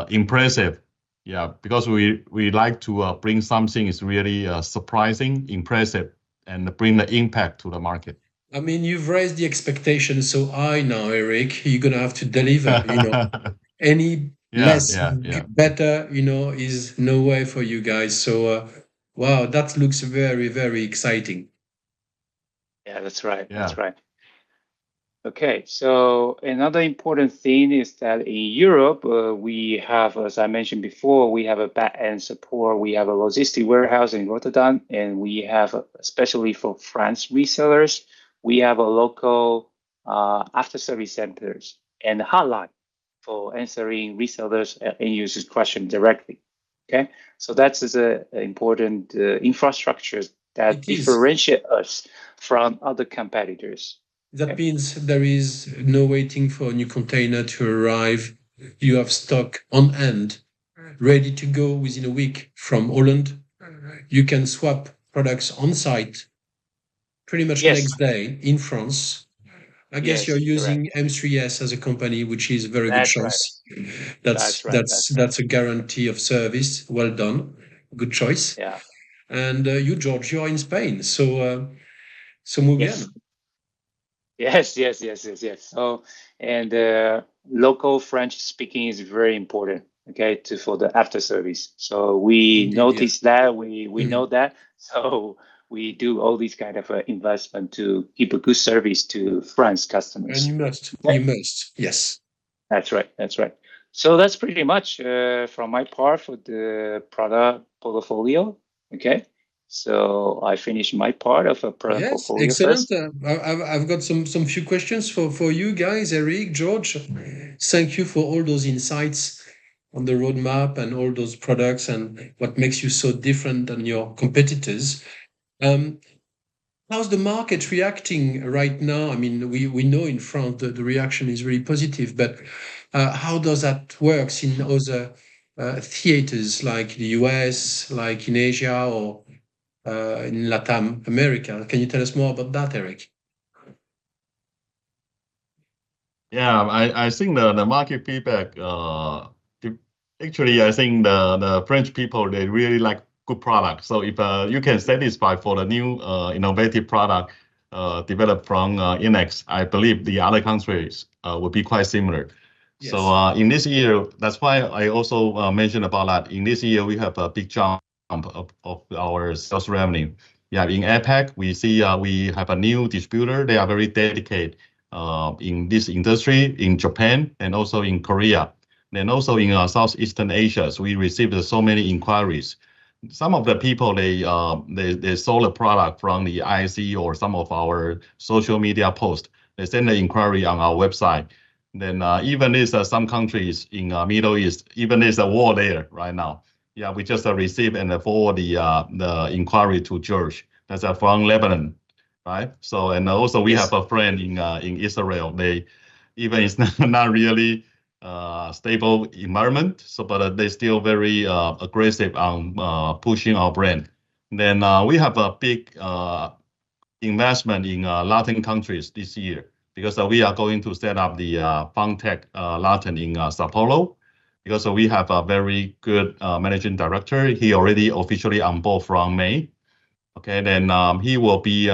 impressive. Yeah, because we like to bring something is really surprising, impressive, and bring the impact to the market. I mean, you've raised the expectation so high now, Eric. You're gonna have to deliver. Any Yeah, less yeah, yeah. better, is no way for you guys. So, wow, that looks very, very exciting. Yeah, that's right. Yeah. That's right. Okay, so another important thing is that in Europe, we have, as I mentioned before, we have a back-end support. We have a logistic warehouse in Rotterdam, and we have, especially for France resellers, we have a local after-service centers and a hotline for answering resellers and users' questions directly. Okay, so that's an important infrastructure that It is. differentiate us from other competitors. That Okay. means there is no waiting for a new container to arrive. You have stock on hand, ready to go within a week from Holland. You can swap products on site pretty much Yes, next day in France. I guess you're yes, correct. using M3S as a company, which is a very good That's right. choice. That's That's right. that's That's right. that's a guarantee of service. Well done, good choice. Yeah. And you, George, you are in Spain, so muy Yes. bien. Yes. So, and local French speaking is very important. Okay, for the after service. So we Indeed, yeah. notice that we Mhm. know that. So we do all these kind of investment to give a good service to France And customers. you Okay, must, yes. that's right. That's right. So that's pretty much from my part for the product portfolio. Okay. So I finished my part of a product Yes, portfolio excellent. first. I've got some few questions for you guys, Eric, George. Thank you for all those insights on the roadmap and all those products and what makes you so different than your competitors. Um, how's the market reacting right now? I mean, we know in France the reaction is really positive, but how does that works in other theaters like the US, like in Asia or in Latin America? Can you tell us more about that, Eric? Yeah, I think the market feedback, actually, I think the French people, they really like good products. So if you can satisfy for the new innovative product developed from Innex, I believe the other countries will be quite similar. So Yes. in this year, that's why I also mentioned about that. In this year, we have a big jump of our sales revenue. Yeah, in APAC, we see we have a new distributor. They are very dedicated in this industry in Japan and also in Korea. Then also in Southeastern Asia, so we received so many inquiries. Some of the people they sold a product from the IC or some of our social media posts. They send the inquiry on our website. Then even there's some countries in Middle East, even there's a war there right now. Yeah, we just received and forward the inquiry to George. That's from Lebanon, right? So and also we have Yes. a friend in Israel. They even it's not really stable environment, so but they still very aggressive on pushing our brand. Then we have a big investment in Latin countries this year because we are going to set up the Funtech Latin in Sao Paulo because we have a very good managing director. He already officially on board from May. Okay, then he will be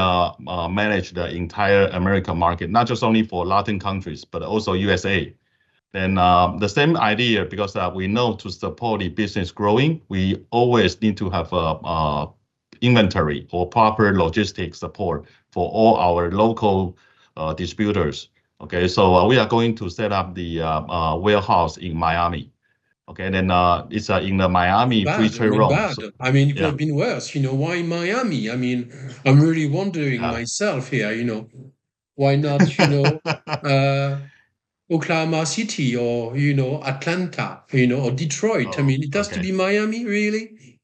manage the entire American market, not just only for Latin countries, but also USA. Then the same idea, because we know to support the business growing, we always need to have a inventory or proper logistics support for all our local distributors. Okay, so we are going to set up the warehouse in Miami. Okay, then it's in the Miami free trade Not zone. bad. So, I mean, it could yeah, have been worse. Why Miami? I mean, I'm really wondering yeah. myself here, why not, uh, Oklahoma City or, Atlanta, or Detroit? I Oh, mean, it has to okay. be Miami, really?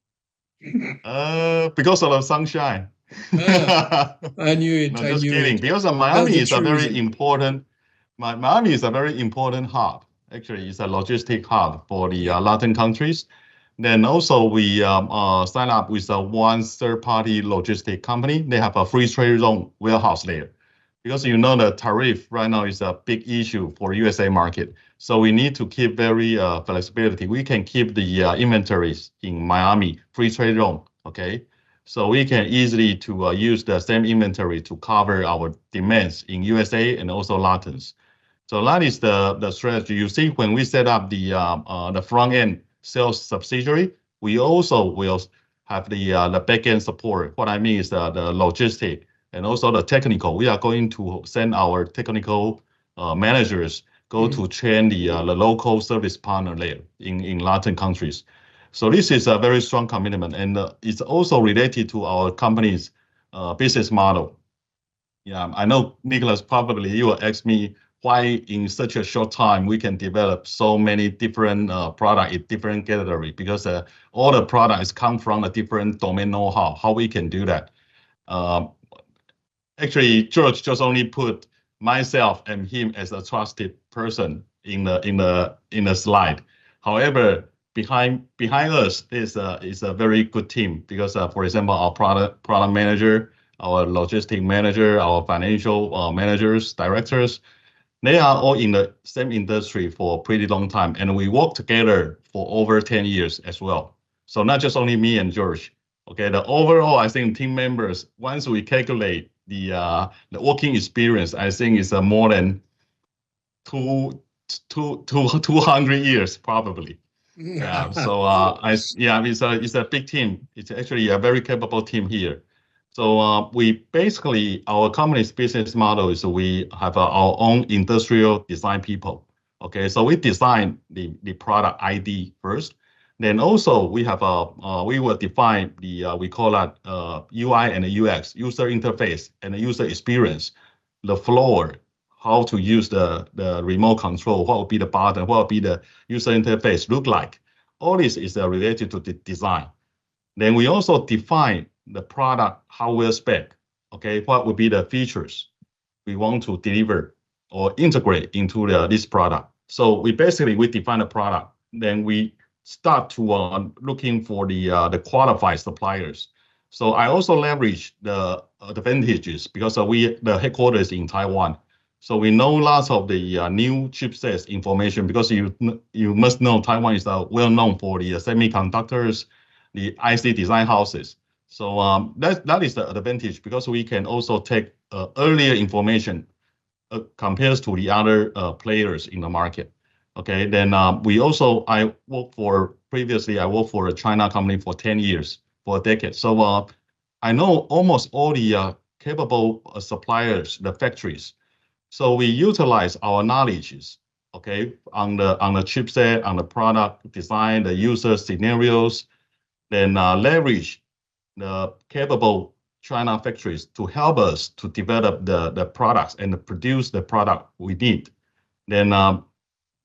Because of the sunshine. Ah, I knew it. No, I just knew kidding. it. Because That's Miami the is a true very reason. important. Miami is a very important hub. Actually, it's a logistic hub for the Yeah. Latin countries. Then also we sign up with one third-party logistic company. They have a free trade zone warehouse there, because the tariff right now is a big issue for USA market. So we need to keep very flexibility. We can keep the inventories in Miami free trade zone. Okay, so we can easily to use the same inventory to cover our demands in USA and also Latins. So that is the strategy. You see, when we set up the front end sales subsidiary, we also will have the back end support. What I mean is the logistic and also the technical. We are going to send our technical managers go to train the local service partner there in Latin countries. So this is a very strong commitment, and it's also related to our company's business model. Yeah, I know, Nicholas, probably you will ask me why in such a short time we can develop so many different product in different category, because all the products come from a different domain know-how, how we can do that. Um, Actually, George just only put myself and him as a trusted person in the slide. However, behind us is a very good team, because for example, our product manager, our logistic manager, our financial managers, directors, they are all in the same industry for a pretty long time, and we work together for over 10 years as well. So not just only me and George. Okay, the overall, I think team members, once we calculate the working experience, I think it's more than two, 200 years probably. Yeah. So it's a big team. It's actually a very capable team here. So we basically, our company's business model is we have our own industrial design people. Okay, so we design the product ID first. Then also we will define we call that UI and UX, user interface and the user experience, the flow, how to use the remote control, what will be the button, what will be the user interface look like. All this is related to the design. Then we also define the product hardware spec. Okay, what would be the features we want to deliver or integrate into this product. So we define the product. Then we start to looking for the qualified suppliers. So I also leverage the advantages, because the headquarters in Taiwan. So we know lots of the new chipsets information, because you must know Taiwan is well known for the semiconductors, the IC design houses. So that is the advantage, because we can also take earlier information compares to the other players in the market. Okay, then previously I worked for a China company for 10 years, for a decade. So I know almost all the capable suppliers, the factories. So we utilize our knowledges, okay, on the chipset, on the product design, the user scenarios, then leverage the capable China factories to help us to develop the products and produce the product we need. Then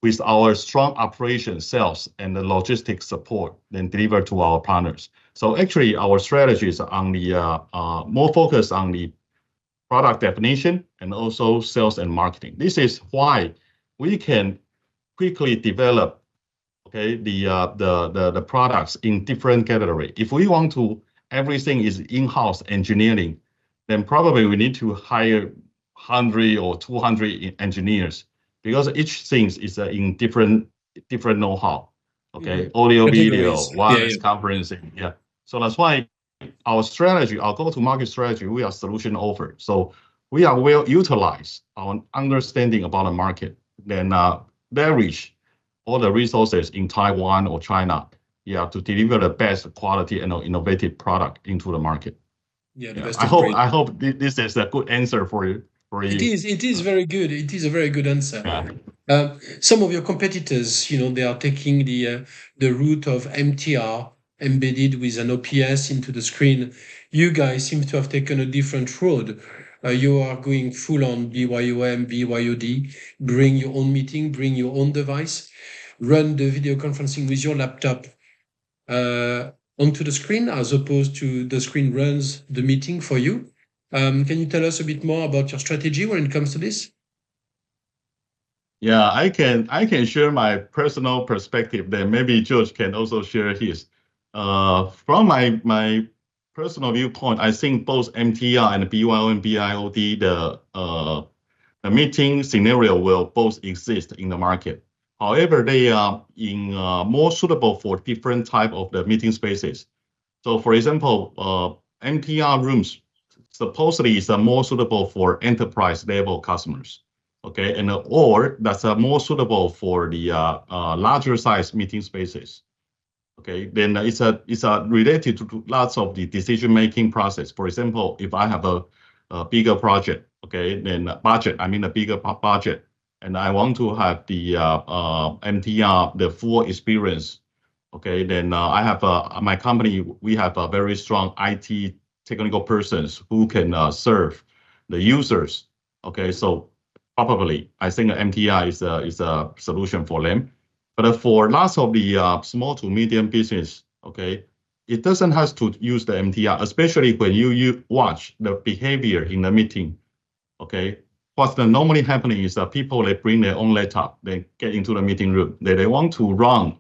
with our strong operation, sales, and the logistics support, then deliver to our partners. So actually, our strategy is on the more focused on the product definition and also sales and marketing. This is why we can quickly develop, okay, the products in different category. If we want to, everything is in-house engineering, then probably we need to hire 100 or 200 engineers, because each thing is in different know-how. Okay, audio, video, Categories. Yeah, wireless yeah. conferencing. Yeah. So that's why our strategy, our go-to-market strategy, we are solution offer. So we are well utilize our understanding about the market, then leverage all the resources in Taiwan or China, yeah, to deliver the best quality and innovative product into the market. Yeah, the Yeah, best I of hope breed. this is a good answer for you. It is very good. It is a very good answer. Yeah. Some of your competitors, they are taking the route of MTR embedded with an OPS into the screen. You guys seem to have taken a different road. You are going full on BYOM, BYOD, bring your own meeting, bring your own device, run the video conferencing with your laptop onto the screen, as opposed to the screen runs the meeting for you. Can you tell us a bit more about your strategy when it comes to this? Yeah, I can share my personal perspective. Then maybe George can also share his. From my personal viewpoint, I think both MTR and BYO and BIOD, the meeting scenario will both exist in the market. However, they are more suitable for different type of the meeting spaces. So, for example, MTR rooms supposedly is more suitable for enterprise level customers. Okay, and or that's more suitable for the larger size meeting spaces. Okay, then it's related to lots of the decision making process. For example, if I have a bigger project, okay, then budget, I mean a bigger budget, and I want to have the MTR, the full experience. Okay, then I have my company. We have a very strong IT technical persons who can serve the users. Okay, so probably I think MTR is a solution for them. But for lots of the small to medium business, okay, it doesn't have to use the MTR, especially when you watch the behavior in the meeting. Okay, what's normally happening is that people, they bring their own laptop, they get into the meeting room, they want to run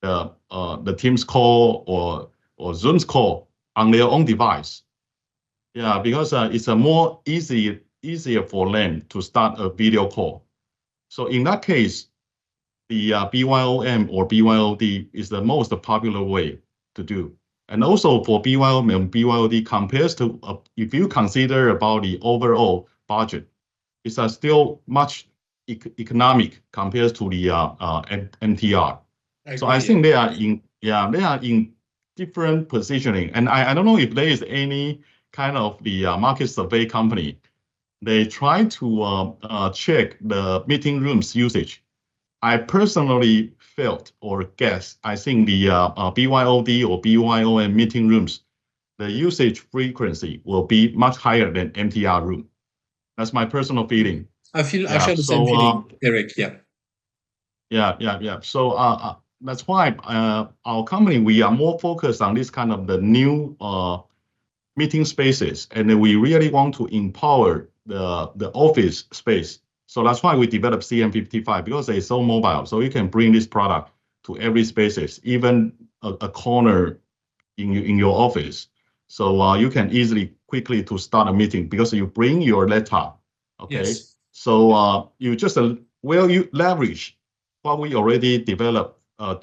the Teams call or Zoom's call on their own device. Yeah, because it's a more easier for them to start a video call. So in that case, the BYOM or BYOD is the most popular way to do. And also for BYOM and BYOD compares to, if you consider about the overall budget, it's still much economic compared to the MTR. So I think they are in different positioning. And I don't know if there is any kind of the market survey company. They try to check the meeting rooms usage. I personally felt or guess, I think the BYOD or BYOM meeting rooms, the usage frequency will be much higher than MTR room. That's my personal feeling. I share the same feeling, Eric. Yeah. Yeah. So that's why our company, we are more focused on this kind of the new meeting spaces, and we really want to empower the office space. So that's why we developed CM55, because it's so mobile. So you can bring this product to every spaces, even a corner in your office. So you can easily, quickly to start a meeting because you bring your laptop. Okay. Yes. So you just you leverage what we already developed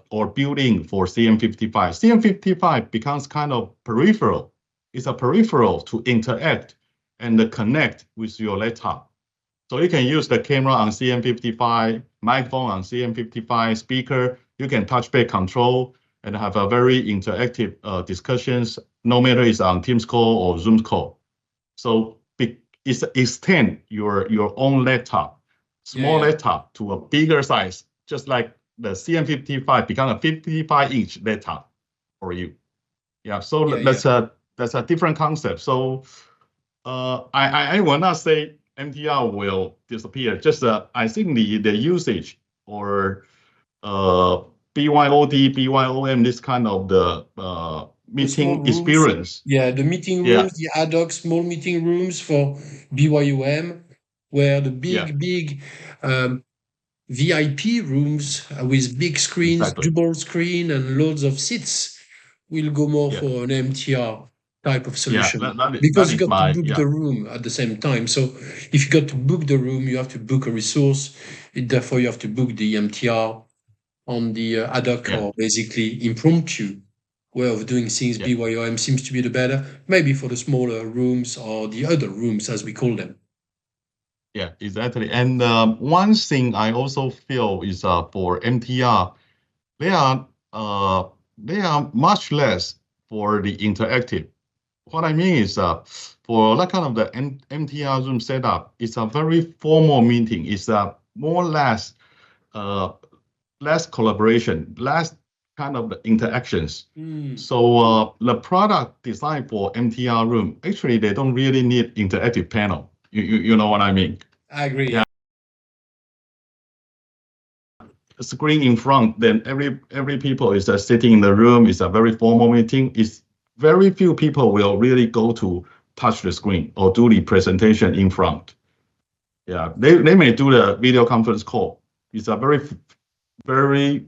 or building for CM55. CM55 becomes kind of peripheral. It's a peripheral to interact and connect with your laptop. So you can use the camera on CM55, microphone on CM55, speaker. You can touchpad control and have a very interactive discussions, no matter it's on Teams call or Zoom call. So it's extend your own laptop, small laptop to a bigger size, just like the CM55 become a 55-inch laptop for you. Yeah, so that's a different concept. So I will not say MTR will disappear. Just I think the usage or BYOD, BYOM, this kind of the meeting experience. Yeah, the meeting rooms, the ad hoc small meeting rooms for BYOM, where the big VIP rooms with big screens, double screen, and loads of seats will go more for an MTR type of solution. Because you got to book the room at the same time. So if you got to book the room, you have to book a resource. Therefore, you have to book the MTR on the ad hoc or basically impromptu way of doing things. BYOM seems to be the better, maybe for the smaller rooms or the other rooms, as we call them. Yeah, exactly. And one thing I also feel is for MTR, they are much less for the interactive. What I mean is for that kind of the MTR room setup, it's a very formal meeting. It's more or less less collaboration, less kind of the interactions. So the product designed for MTR room, actually, they don't really need interactive panel. You know what I mean? I agree. Yeah. Screen in front, then every people is sitting in the room. It's a very formal meeting. It's very few people will really go to touch the screen or do the presentation in front. Yeah, they may do the video conference call. It's a very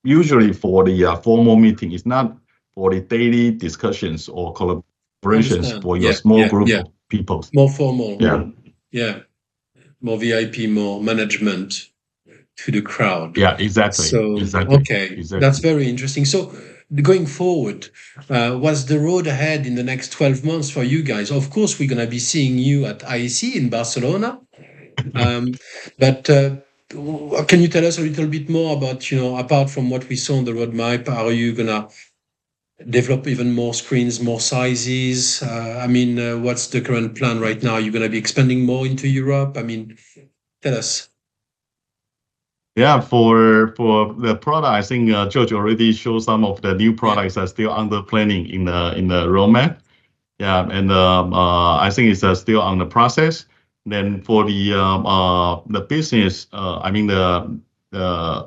usually for the formal meeting. It's not for the daily discussions or collaborations for your small group of people. More formal. Yeah. Yeah. More VIP, more management to the crowd. Yeah, exactly. So, exactly. okay, Exactly. That's very interesting. So, going forward, what's the road ahead in the next 12 months for you guys? Of course, we're going to be seeing you at IEC in Barcelona. But can you tell us a little bit more about, apart from what we saw on the roadmap, are you going to develop even more screens, more sizes? What's the current plan right now? Are you going to be expanding more into Europe? Tell us. Yeah, for the product, I think George already showed some of the new products are still under planning in the roadmap. Yeah, and I think it's still on the process. Then for the business, the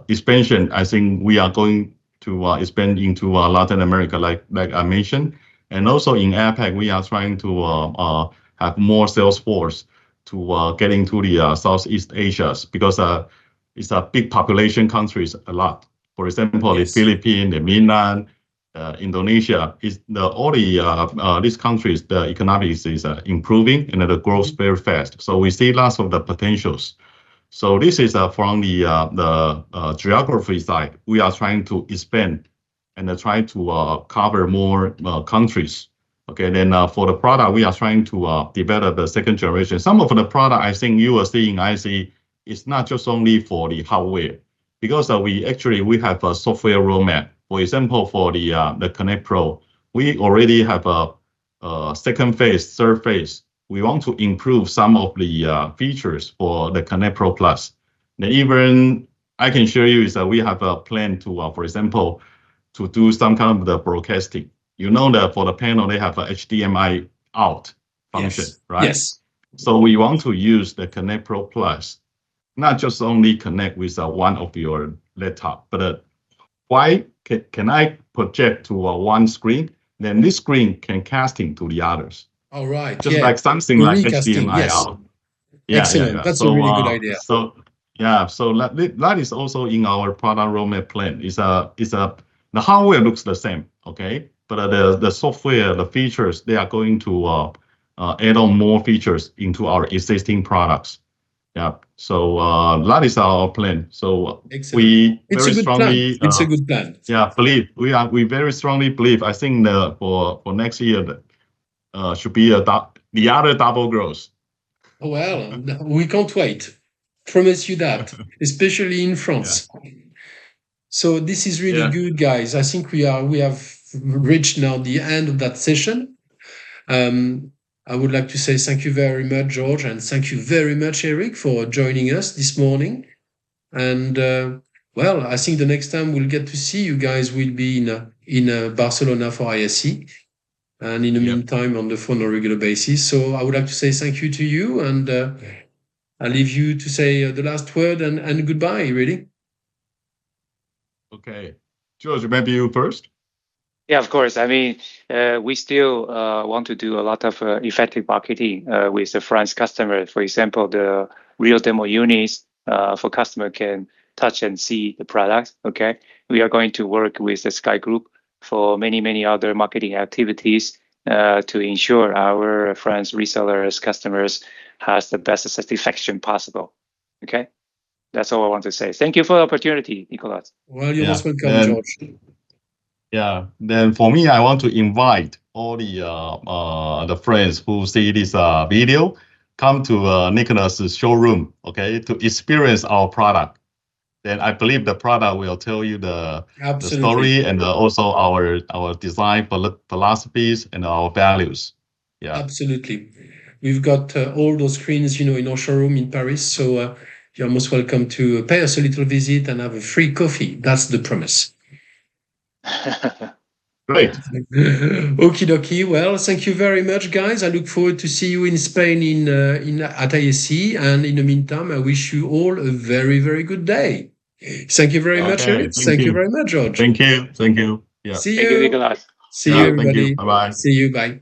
expansion, I think we are going to expand into Latin America, like I mentioned, and also in APAC, we are trying to have more sales force to get into the Southeast Asia because it's a big population countries a lot. For example, the Philippines, the mainland, Indonesia is these countries, the economics is improving and the growth very fast. So we see lots of the potentials. So this is from the geography side. We are trying to expand and try to cover more countries. Okay, then for the product, we are trying to develop the second generation. Some of the product I think you are seeing, I see, it's not just only for the hardware, because we have a software roadmap. For example, for the Connect Pro, we already have a second phase, third phase. We want to improve some of the features for the Connect Pro Plus. Then even I can show you is that we have a plan to, for example, to do some kind of the broadcasting. You know that for the panel, they have a HDMI out function, right? Yes. So we want to use the Connect Pro Plus, not just only connect with one of your laptop, but why can I project to one screen? Then this screen can casting to the others. All right. Just like something like HDMI out. Yeah, excellent. yeah. That's a really good idea. So that is also in our product roadmap plan. The hardware looks the same, okay, but the software, the features, they are going to add on more features into our existing products. Yeah. So that is our plan. So we very strongly. It's a good plan. Yeah, we very strongly believe. I think for next year, should be the other double growth. Well, we can't wait. Promise you that, especially in France. Yeah. So this is really good, guys. I think we have reached now the end of that session. I would like to say thank you very much, George, and thank you very much, Eric, for joining us this morning. And I think the next time we'll get to see you guys will be in Barcelona for ISE, and in the meantime on the phone on a regular basis. So I would like to say thank you to you, and I'll leave you to say the last word and goodbye, really. Okay. George, maybe you first? Yeah, of course. We still want to do a lot of effective marketing with the France customer. For example, the real demo units for customer can touch and see the product. Okay, we are going to work with the Sky Group for many other marketing activities to ensure our France resellers, customers has the best satisfaction possible. Okay, that's all I want to say. Thank you for the opportunity, Nicolas. Well, you're most welcome, George. Yeah, then for me, I want to invite all the friends who see this video, come to Nicolas' showroom, okay, to experience our product. Then I believe the product will tell you the story and also our design philosophies and our values. Yeah, absolutely. We've got all those screens, in our showroom in Paris. So you're most welcome to pay us a little visit and have a free coffee. That's the promise. Great. Okie dokie. Well, thank you very much, guys. I look forward to see you in Spain at ISE. And in the meantime, I wish you all a very, very good day. Thank you very much, Eric. Thank you very much, George. Thank you. Thank you. Yeah. See Thank you, you. Nicolas. See Yeah, you, thank you. everybody. Bye-bye. See you. Bye.